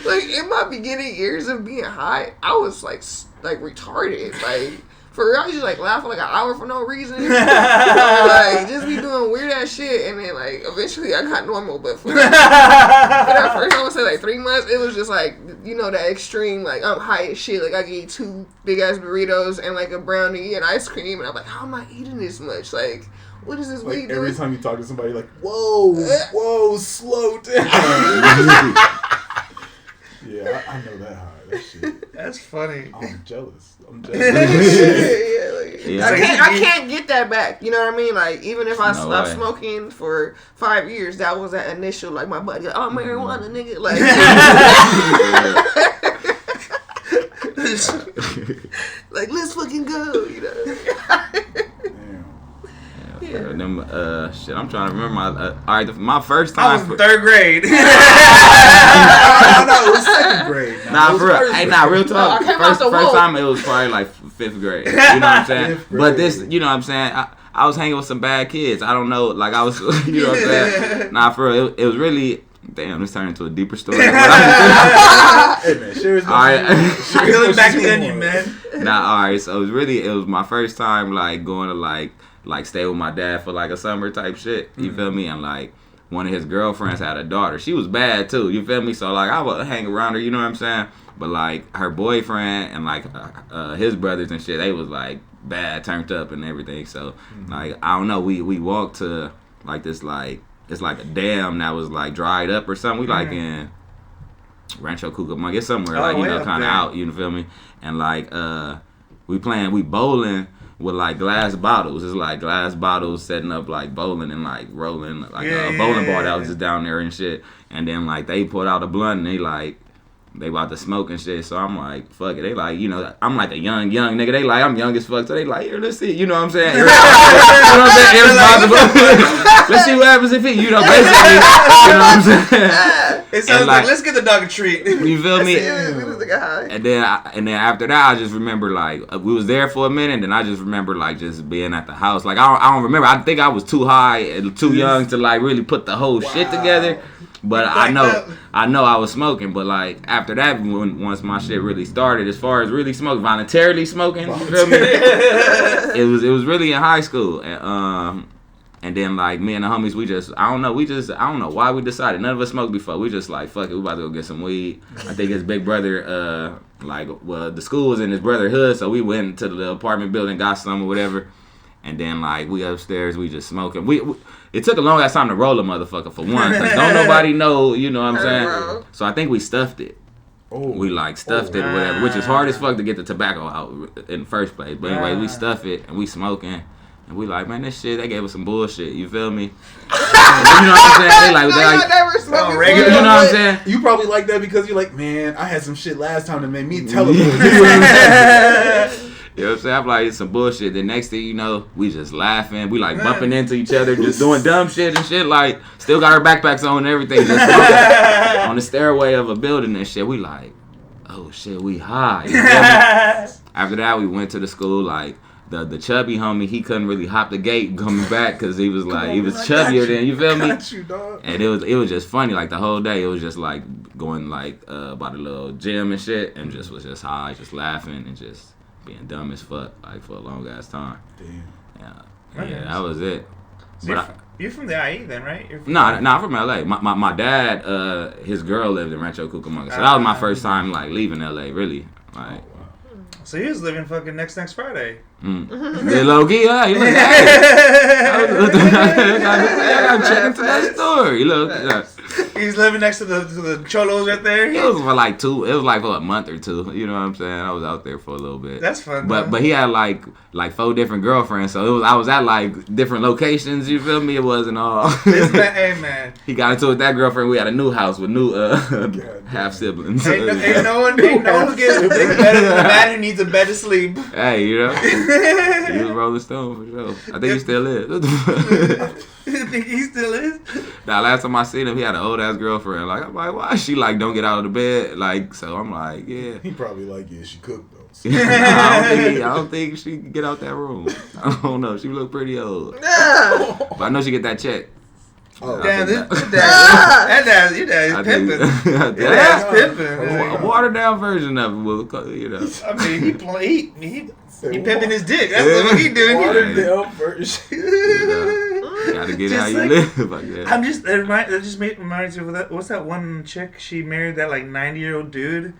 Like in my beginning years of being high, I was like retarded. Like, for real, I was just like laughing like an hour for no reason. Like, just be doing weird ass shit, and then like eventually I got normal. But for that first, I would say like 3 months, it was just like, you know, that extreme, like I'm high as shit. Like I could eat 2 big ass burritos and like a brownie and ice cream, and I'm like, how am I eating this much? Like, what is this like weed every doing? time you talk to somebody, like, whoa, slow down. Yeah, I know that high. That shit. That's funny. I'm jealous. I can't get that back. You know what I mean? Like, even if I stopped smoking for 5 years, that was that initial, like, my buddy, like, oh, marijuana, nigga. Like, like, let's fucking go, you know? Them, shit, I'm trying to remember my first time. I was in 3rd grade. No, it was 2nd grade. Real talk. First time it was probably like 5th grade. You know what I'm saying? But this, you know what I'm saying? I was hanging with some bad kids. I don't know, like I was, you know what I'm saying? Nah, for real, it was really. Damn, this turned into a deeper story. Hey man, sure is. All right, peeling back the onion, man. Nah, all right. So it was my first time like going to like stay with my dad for like a summer type shit. You feel me? And like one of his girlfriends had a daughter. She was bad too. You feel me? So like I would hang around her. You know what I'm saying? But like her boyfriend and like his brothers and shit, they was like bad, turned up and everything. So like I don't know. We walked to like this like. It's like a dam that was like dried up or something. We like in Rancho Cucamonga. It's somewhere like, you know, kind of out, you feel me? And like we bowling with like glass bottles. It's like glass bottles setting up like bowling and like rolling like a bowling ball that was just down there and shit. And then like they pulled out a blunt and they about to smoke and shit, so I'm like, fuck it. They like, you know, I'm like a young nigga. They like, I'm young as fuck, so they like, here, let's see. You know what I'm saying? You know what I'm saying? Irresponsible. Let's see what happens if it, you know, basically. You know what I'm saying? It sounds like, let's get the dog a treat. You feel me? And then after that, I just remember like we was there for a minute, and I just remember like just being at the house. Like I don't remember. I think I was too high and too young to like really put the whole shit together. But I know I was smoking. But like after that, once my shit really started, as far as really smoking, voluntarily smoking, you feel me? it was really in high school, and then like me and the homies, I don't know why we decided. None of us smoked before. We just like fuck it, we about to go get some weed. I think his big brother, the school was in his brother's hood, so we went to the apartment building, got some or whatever. And then, like, we upstairs, we just smoking. It took a long ass time to roll a motherfucker, for one. Cause don't nobody know, you know what I'm saying? So I think we stuffed it. We, like, stuffed it or whatever, which is hard as fuck to get the tobacco out in the first place. But anyway, we stuff it, and we smoking. And we like, man, this shit, they gave us some bullshit. You feel me? You know what I'm saying? They never smoked you know what I'm saying? You probably like that because you're like, man, I had some shit last time that made me tell them. You know what I'm saying? You know what I'm saying? I'm like, it's some bullshit. The next thing you know, we just laughing. We like bumping into each other, just doing dumb shit and shit. Like, still got our backpacks on and everything. Just smoking on the stairway of a building and shit. We like, oh shit, we high. You feel me? After that, we went to the school. Like, the chubby homie, he couldn't really hop the gate coming back because he was like, he was chubbier than, you feel me? And it was just funny. Like, the whole day, it was just like going like by the little gym and shit, and was just high, just laughing and just being dumb as fuck, like, for a long ass time. Damn. Yeah, that was it. So you're from the IE then, right? I'm from LA. My dad, his girl lived in Rancho Cucamonga, so that was my first time like leaving LA, really. Like, so he was living fucking next Friday. Yeah, low key, yeah. You look, I'm checking to that story. Look, he's living next to the cholos right there. It was for like for a month or two. You know what I'm saying? I was out there for a little bit. That's fun. But he had like 4 different girlfriends, so I was at like different locations. You feel me? It wasn't all. Hey man. He got into it with that girlfriend. We had a new house with new half siblings. Ain't no one gets better than a man who needs a bed to sleep. Hey, you know. He was Rolling Stone for sure. I think he still is. You think he still is? Now, last time I seen him, he had an old ass girlfriend. Like, I'm like, why she like don't get out of the bed? Like, so I'm like, yeah. He probably like, yeah, she cooked though. So. I don't think she can get out that room. I don't know. She look pretty old. But I know she get that check. Oh, damn, your dad is pimping. Dad's pimping. A watered down version of it, you know. I mean, he pimping his dick. That's what he doing. Watered down version. You gotta get how you live, I guess. That just reminds me of that. What's that one chick? She married that like 90-year-old dude.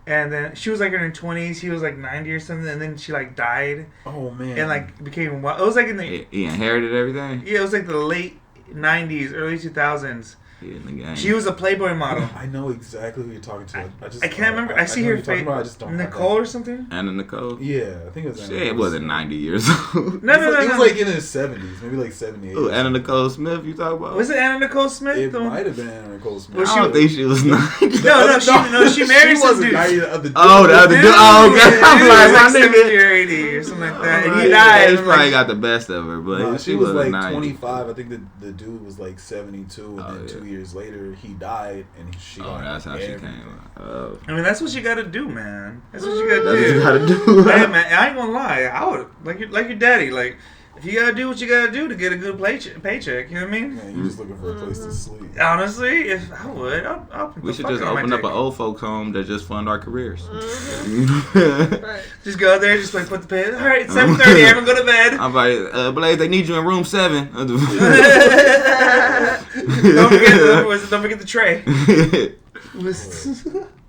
And then she was like in her 20s. He was like 90 or something. And then she like died. Oh, man. And like became wild. It was like in the... He inherited everything? Yeah, it was like the late 90s, early 2000s. In the game. She was a Playboy model. I know exactly who you're talking to. I can't remember. I see her face. I just don't Nicole or something? Anna Nicole? Yeah, I think it was Anna. Shit, it wasn't 90 years old. No. He was like in his 70s, maybe like 78. Ooh, Anna Nicole Smith, you talking about? Was it Anna Nicole Smith? It might have been Anna Nicole Smith. I don't think she was 90. No, she married some dude. The other dude. Oh, the other dude. Oh, okay. I'm like, my 70 or 80 or something like that. And he died. He died. probably got the best of her, but she was like 90. 25. I think the dude was like 72, and then 2 years later he died, and she. Oh, that's how she came. I mean, that's what you gotta do, man. That's what you gotta do. Hey, man, I ain't gonna lie. I would like your daddy. Like, if you gotta do what you gotta do to get a good paycheck, you know what I mean? Yeah, you're just looking for a place to sleep. Honestly, if I would, we should just open up an old folks home that just fund our careers. Right. Just go there, just like put the pay. All right, 7:30. Everyone go to bed. I'm like, Blaize, they need you in room 7. Don't forget the tray.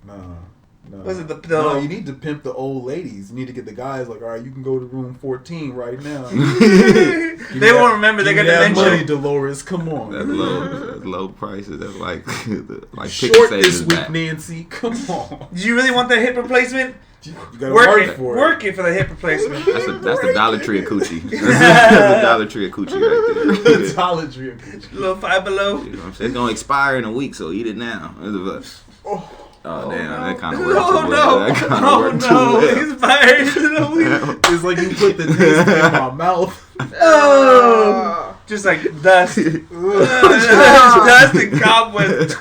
No. Was it No, you need to pimp the old ladies. You need to get the guys like, all right, you can go to room 14 right now. They won't remember. They got dementia. Money, Dolores. Come on. That's low prices. That's like short this week, back. Nancy. Come on. Do you really want that hip replacement? You gotta work for it. Work it for the hip replacement. That's the Dollar Tree of coochie. That's the Dollar Tree of coochie right there. The Dollar Tree of coochie. Little Five Below. You know what I'm saying? It's gonna expire in a week, so eat it now. Oh damn, no. That kind of worked too well. He's fired in a week. It's like you put the taste in my mouth. Oh, just like dust. Dust and cobwebs.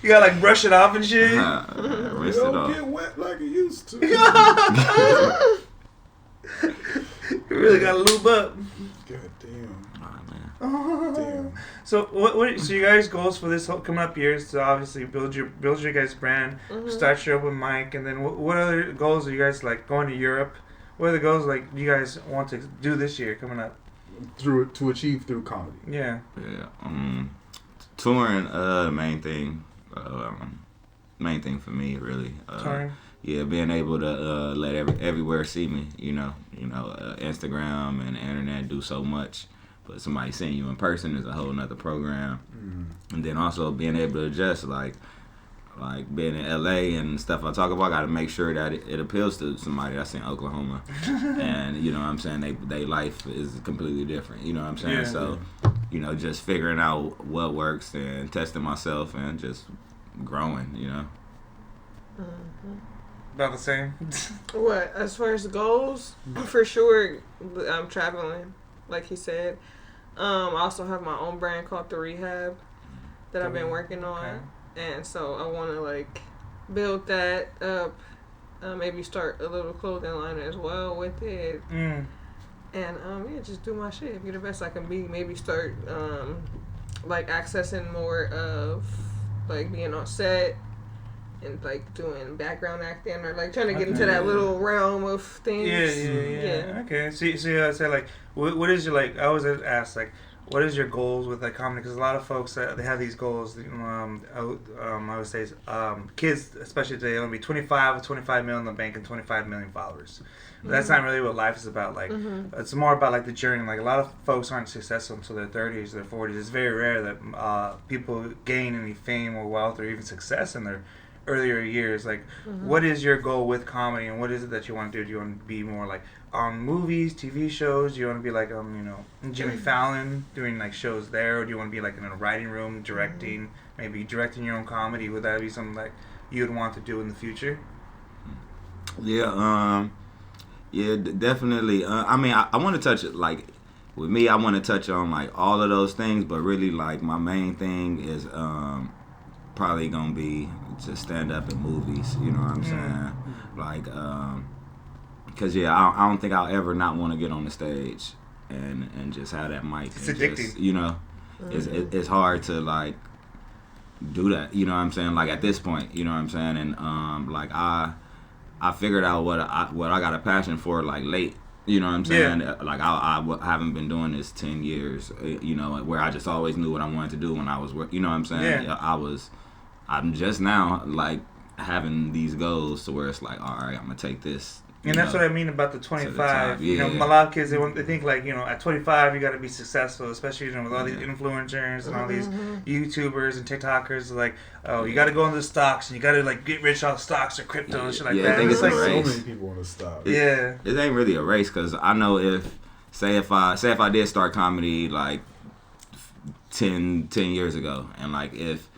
You gotta like brush it off and shit. Rinse it it off. Get wet like it used to. You really gotta lube up. God damn. Oh, man. Damn. So so you guys' goals for this whole coming up year is to obviously build your guys' brand, start your open mic, and then what other goals are you guys like going to Europe? What are the goals like you guys want to do this year coming up? To achieve through comedy. Yeah. Yeah. Touring, the main thing. Main thing for me, really. Touring. Yeah, being able to let everywhere see me. Instagram and the internet do so much, but somebody seeing you in person is a whole nother program. And then also being able to adjust, like being in LA and stuff I talk about, I got to make sure that it appeals to somebody that's in Oklahoma. And, you know what I'm saying, they life is completely different, you know what I'm saying? Yeah. So, just figuring out what works and testing myself and just growing, About the same. What, as far as goals? For sure, I'm traveling, like he said. I also have my own brand called The Rehab that I've been working on. Okay. And so I want to, like, build that up. Maybe start a little clothing line as well with it. And, yeah, just do my shit. Be the best I can be. Maybe start, like, accessing more of, like, being on set. And like doing background acting or like trying to get into that little realm of things. Yeah. Okay. So I say like, what is your like? I always ask like, what is your goals with like comedy? Because a lot of folks they have these goals. I would say kids, especially today, want to be 25 with 25 million in the bank and 25 million followers. That's not really what life is about. Like, it's more about like the journey. Like a lot of folks aren't successful until their 30s, their 40s. It's very rare that people gain any fame or wealth or even success in their earlier years. Like, what is your goal with comedy, and what is it that you want to do? Do you want to be more like on movies, TV shows? Do you want to be like Jimmy Fallon doing like shows there, or do you want to be like in a writing room directing, maybe directing your own comedy? Would that be something like you would want to do in the future? Yeah, definitely. I want to touch it like. With me, I want to touch on like all of those things, but really like my main thing is probably gonna be to stand up in movies, you know what I'm saying? Like, cause I don't think I'll ever not want to get on the stage and just have that mic. It's addicting. Just, it's hard to like do that, you know what I'm saying? Like at this point, you know what I'm saying? And like I figured out what I got a passion for like late. You know what I'm saying? Yeah. Like I haven't been doing this 10 years. Where I just always knew what I wanted to do when I was. You know what I'm saying? Yeah. I'm just now like having these goals to where it's like, all right, I'm gonna take this. And that's what I mean about the 25. A lot of kids they think like at 25 you got to be successful, especially with all these influencers and all these YouTubers and TikTokers. Like, oh, you got to go into the stocks and you got to like get rich off stocks or crypto and shit like that. I think it's like a race. So many people on the stock. It ain't really a race because I know if I did start comedy like 10 years ago, and like if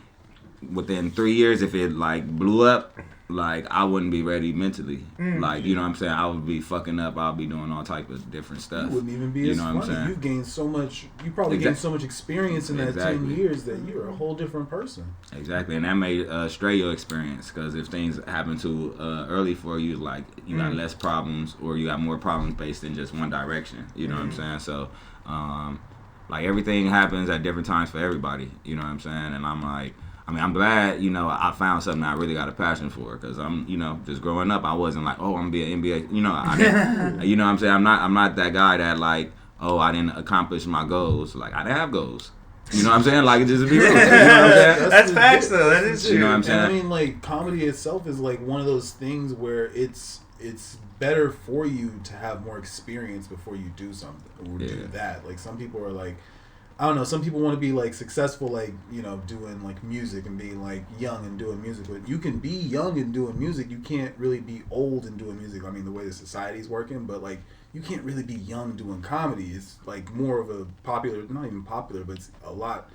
within 3 years if it like blew up. Like, I wouldn't be ready mentally. Like, you know what I'm saying? I would be fucking up. I'll be doing all type of different stuff. You wouldn't even be as funny. You've gained so much. You probably gained so much experience in that 10 years that you're a whole different person. Exactly. And that may stray your experience. Because if things happen too early for you, like, you got less problems or you got more problems based in just one direction. You know what I'm saying? So, like, everything happens at different times for everybody. You know what I'm saying? And I'm like... I'm glad, I found something I really got a passion for, because I'm, just growing up, I wasn't like, oh, I'm going to be an NBA, I didn't, you know what I'm saying? I'm not that guy that like, oh, I didn't accomplish my goals. Like, I didn't have goals. You know what I'm saying? Like, just to be real. You know what I'm saying? That's facts, though. That is true. You know what I'm saying? And like, comedy itself is like one of those things where it's better for you to have more experience before you do something or do that. Like, some people are like, I don't know, some people want to be like successful, like, doing like music and being like young and doing music, but you can be young and doing music. You can't really be old and doing music. I mean, the way the society's working, but like, you can't really be young doing comedy. It's like more of a popular, not even popular, but it's a lot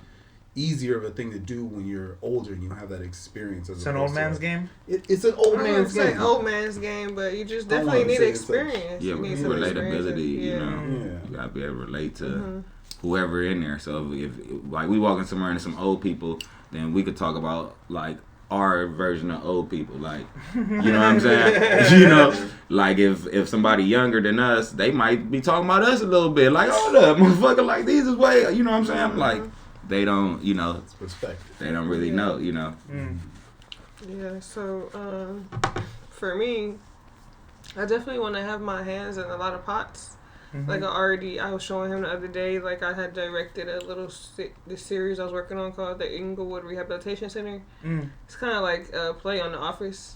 easier of a thing to do when you're older and you have that experience. It's an old man's game? It's an old man's game. It's an old man's game, but you just definitely need experience. Like, you need relatability, you gotta be able to relate to whoever in there. So if like we walking somewhere and some old people, then we could talk about like our version of old people. Like, you know what I'm saying? You know, like if somebody younger than us, they might be talking about us a little bit. Like, hold up, motherfucker, like these is way, you know what I'm saying? Like, they don't, you know, It's perspective. they don't really know, you know. Yeah, so for me, I definitely want to have my hands in a lot of pots. Like I was showing him the other day, like I had directed a little this series I was working on called the Inglewood Rehabilitation Center. It's kind of like a play on The Office,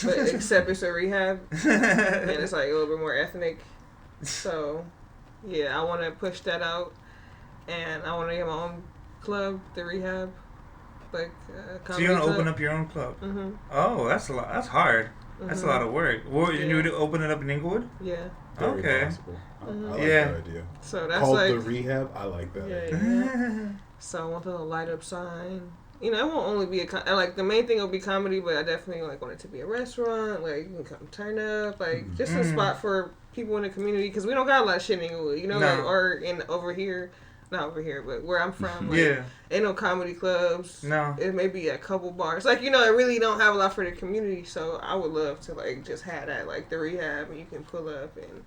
but except it's a rehab, and it's like a little bit more ethnic. So, yeah, I want to push that out, and I want to get my own club, the rehab. Like, so you want to open up your own club? Oh, that's a lot. That's hard. That's a lot of work. You would open it up in Inglewood? Yeah. Very Okay. possible. I like that idea. So that's called like the rehab. I like that. Yeah. So I want the light up sign. You know, it won't only be like the main thing will be comedy, but I definitely like want it to be a restaurant. Like you can come turn up, like just a spot for people in the community because we don't got a lot of shit in Inglewood, you know, like, or in over here. Not over here, but where I'm from, like, ain't no comedy clubs. No. It may be a couple bars. Like, you know, I really don't have a lot for the community, so I would love to, like, just have that, like, the rehab, and you can pull up, and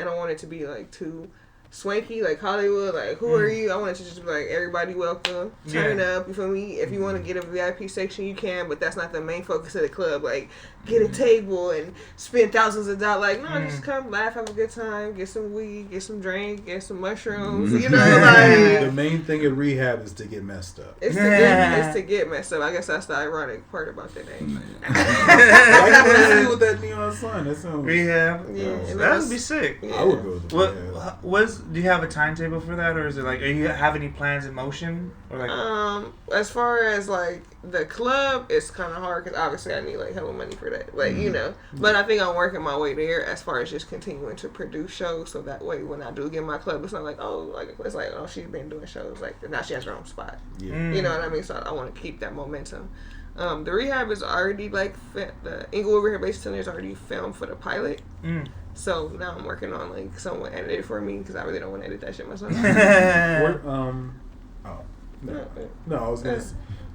I want it to be, like, too swanky, like Hollywood, like, who are you? I want it to just be, like, everybody welcome, turn up, you feel me? If you want to get a VIP section, you can, but that's not the main focus of the club, like, get a table and spend thousands of dollars, like, no, just come, laugh, have a good time, get some weed, get some drink, get some mushrooms, you know, like. The main thing in rehab is to get messed up. It's to get messed up. I guess that's the ironic part about the name. I see with that neon sign. That sounds rehab. Yeah, that would be sick. Yeah. I would go with the rehab. Do you have a timetable for that, or is it like, are you have any plans in motion, or like? As far as like the club, it's kind of hard because obviously I need like hella money for that, like you know. But I think I'm working my way there as far as just continuing to produce shows, so that way when I do get my club, it's not like it's like she's been doing shows, like now she has her own spot. Yeah. You know what I mean? So I want to keep that momentum. The rehab is already like the Inglewood Rehabilitation Center is already filmed for the pilot. So now I'm working on like someone edited for me because I really don't want to edit that shit myself. No, I was gonna.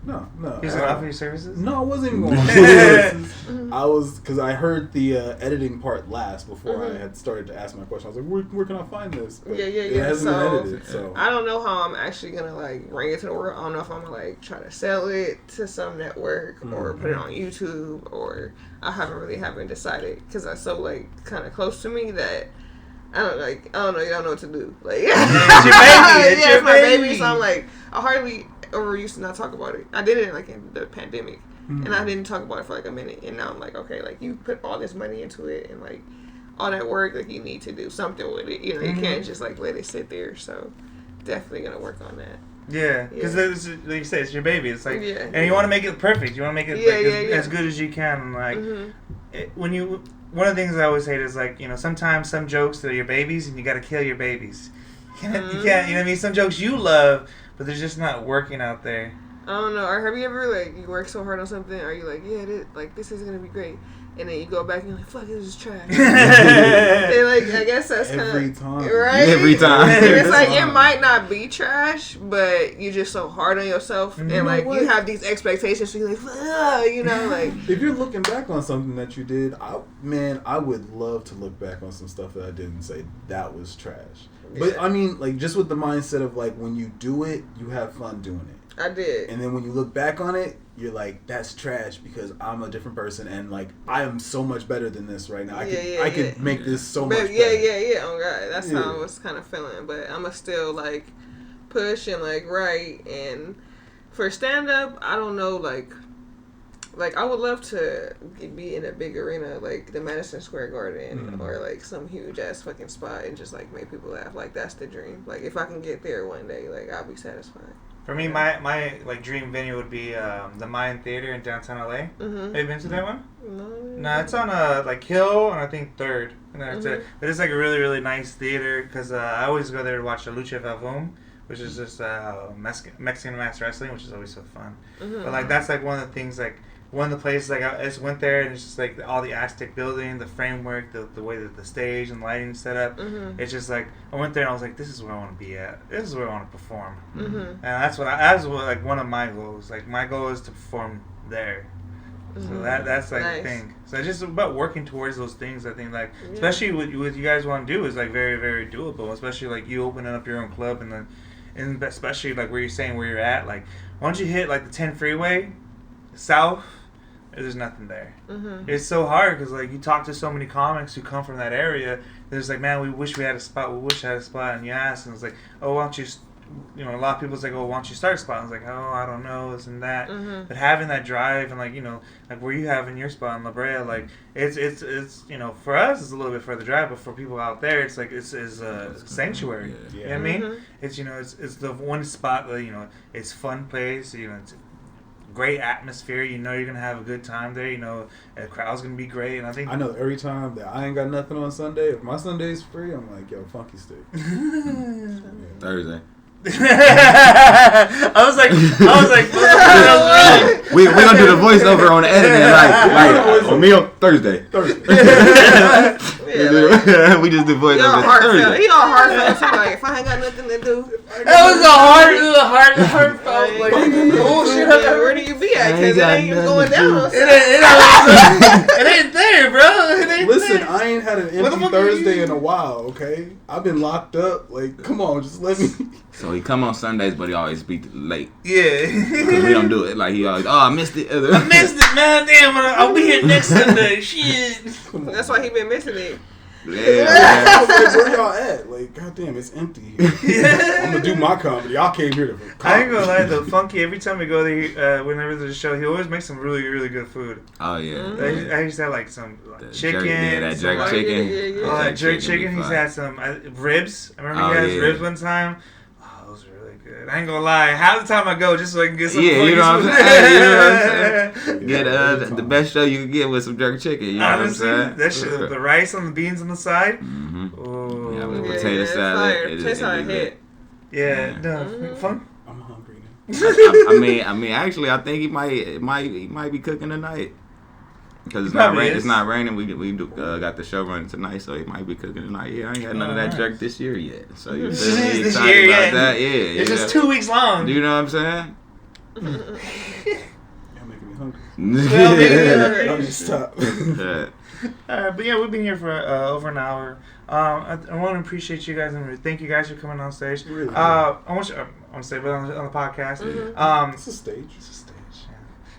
No. He's gonna offer you services? No, I wasn't even going to offer services. I was, because I heard the editing part last before I had started to ask my question. I was like, where can I find this? But it hasn't been edited, so. I don't know how I'm actually going to like bring it to the world. I don't know if I'm going to like try to sell it to some network or put it on YouTube, or I haven't decided because that's so like kind of close to me that I don't know, you don't know what to do. Like, it's your baby. It's my baby. So I'm like, I hardly ever used to not talk about it. I did it like in the pandemic, and I didn't talk about it for like a minute. And now I'm like, okay, like you put all this money into it, and like all that work, like you need to do something with it. You know, you can't just like let it sit there. So definitely gonna work on that. Yeah, because like you say, it's your baby. It's like, and you want to make it perfect. You want to make it as good as you can. Like one of the things I always hate is like, you know, sometimes some jokes they're your babies, and you got to kill your babies. You can't, you know what I mean? Some jokes you love, but they're just not working out there. I don't know. Or have you ever like you work so hard on something? Are you like, this is gonna be great, and then you go back and you're like, fuck, this is trash. And like, I guess that's kind of every time, right? Every time. It's like it might not be trash, but you're just so hard on yourself, and like you have these expectations. So you're like, you know, like if you're looking back on something that you did, I would love to look back on some stuff that I did and say that was trash. But I mean, like, just with the mindset of like when you do it, you have fun doing it. I did. And then when you look back on it, you're like, that's trash because I'm a different person and like I am so much better than this right now. I could make this so much better. Yeah. Oh God, that's how I was kind of feeling. But I'ma still like push and like write. And for stand up, I don't know, like I would love to be in a big arena like the Madison Square Garden or like some huge ass fucking spot and just like make people laugh. Like that's the dream. Like if I can get there one day, like I'll be satisfied. For me, my like dream venue would be the Mayan Theater in downtown LA. Have you been to that one? No, it's on like Hill and I think 3rd. And that's it. But it's like a really, really nice theater because I always go there to watch the Lucha Vavoom, which is just Mexican mass wrestling, which is always so fun. But like that's like one of the things like. One of the places like I just went there and it's just like all the Aztec building, the framework, the way that the stage and lighting is set up. It's just like I went there and I was like, this is where I want to be at. This is where I want to perform. And that's what like one of my goals. Like my goal is to perform there. So that's like the thing. So it's just about working towards those things. I think like especially what you guys want to do is like very very doable. Especially like you opening up your own club and especially like where you're saying where you're at. Like once you hit like the 10 freeway south, there's nothing there. Mm-hmm. It's so hard because like you talk to so many comics who come from that area. There's like, man, we wish we had a spot. We wish I had a spot. And you ask, and it's like, oh, why don't you? You know, a lot of people's like, oh, why don't you start a spot? And it's like, oh, I don't know, this and that. Mm-hmm. But having that drive and like, you know, like where you have in your spot in La Brea, like it's you know, for us it's a little bit further drive, but for people out there, it's like it's a sanctuary. Yeah. You know what I mean? Mm-hmm. It's, you know, it's the one spot that, you know, it's fun place. You know, it's great atmosphere. You know you're gonna have a good time there. You know the crowd's gonna be great. And I know every time that I ain't got nothing on Sunday, if my Sunday's free, I'm like, yo, funky stick. Thursday. I was like, we gonna do the voiceover on the editing, like on me on Thursday. We just do voiceover Thursday. He all heartfelt. So like, if I ain't got nothing to do, that was heartfelt. Like, bullshit. Where do you be at? Because it ain't even going down. It ain't there, bro. It ain't Listen, there. I ain't had an empty Thursday in a while. Okay, I've been locked up. Like, come on, just let me. So he come on Sundays, but he always be late. Yeah. Because we don't do it. Like, he always, I missed it. I missed it, man. Damn, I'll be here next Sunday. Shit. That's why he been missing it. Yeah. I was like, where y'all at? Like, goddamn, it's empty here. I'm going to do my comedy. Y'all came here to comedy. I ain't going to lie, though. Funky, every time we go there, whenever there's a show, he always makes some really, really good food. Oh, yeah. Mm-hmm. I used to have, like, some chicken. That jerk chicken. Oh, that jerk chicken. He's had some ribs. I remember he had ribs one time. I ain't gonna lie. Half the time I go just so I can get some. Yeah, you know what I'm saying. You know what I'm saying. Get the best show you can get with some jerk chicken. You know honestly, what I'm saying? That shit, the rice and the beans on the side. Mm-hmm. Oh, yeah, with potato salad. Tastes how it hit. Yeah, no, fun. I'm hungry now. I mean, actually, I think he might be cooking tonight. Because it's not raining. We got the show running tonight, so he might be cooking tonight. Yeah, I ain't got none of that jerk this year yet. So you feel me? This year, about that? Yeah. It's just 2 weeks long. Do you know what I'm saying? Y'all making me hungry. Well, Let me stop. But yeah, we've been here for over an hour. I want to appreciate you guys and thank you guys for coming on stage. Really? I want to say, but on the podcast. Mm-hmm. It's a stage.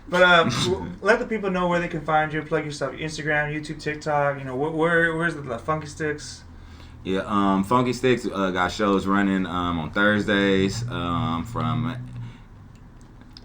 But let the people know where they can find you. Plug your stuff. Instagram, YouTube, TikTok. You know, where's the Funky Sticks? Yeah, Funky Sticks got shows running on Thursdays from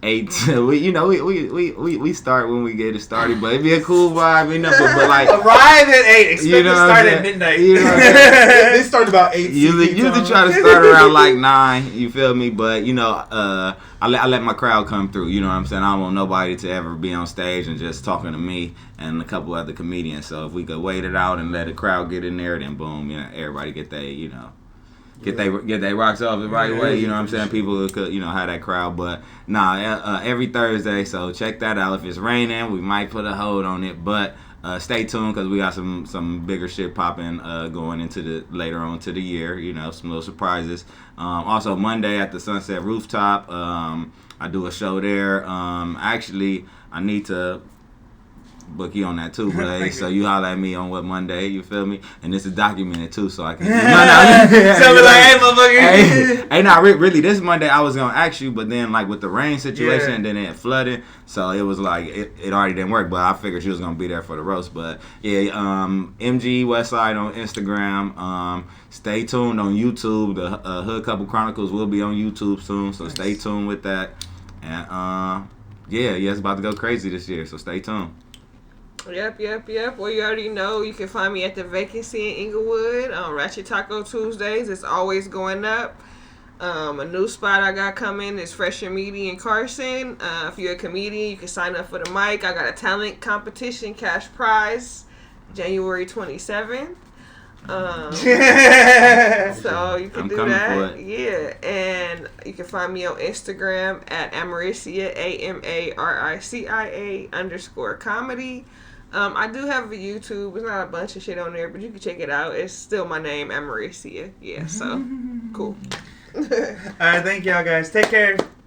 8 to we start when we get it started, but it'd be a cool vibe, you know. But like arrive at 8, expect to start at midnight. You know they start about 8. Usually try to start around like 9. You feel me? But you know, I let my crowd come through. You know what I'm saying? I don't want nobody to ever be on stage and just talking to me and a couple other comedians. So if we could wait it out and let the crowd get in there, then boom, you know, everybody get they rocks off the right way. You know what I'm saying? People could, you know, have that crowd. But every Thursday. So check that out. If it's raining, we might put a hold on it. But stay tuned because we got some bigger shit popping going into later on to the year. You know, some little surprises. Also Monday at the Sunset Rooftop, I do a show there. Actually, I need to book you on that too, Blaize. So you holler at me on what Monday, you feel me? And this is documented too, so I can. So be like, hey, motherfucker. Hey, nah, really, this Monday I was gonna ask you, but then like with the rain situation, then it flooded, so it was like it already didn't work. But I figured she was gonna be there for the roast. But yeah, MG Westside on Instagram. Stay tuned on YouTube. The Hood Couple Chronicles will be on YouTube soon, so stay tuned with that. And it's about to go crazy this year, so stay tuned. Yep. Well, you already know you can find me at the Vacancy in Inglewood on Ratchet Taco Tuesdays. It's always going up. A new spot I got coming is Fresh and Meaty in Carson. If you're a comedian, you can sign up for the mic. I got a talent competition cash prize January 27th. So you can do that. Yeah. And you can find me on Instagram at Amarisia, AMARICIA_comedy. I do have a YouTube. It's not a bunch of shit on there, but you can check it out. It's still my name, Amarisia. Yeah, so cool. All right, thank y'all guys. Take care.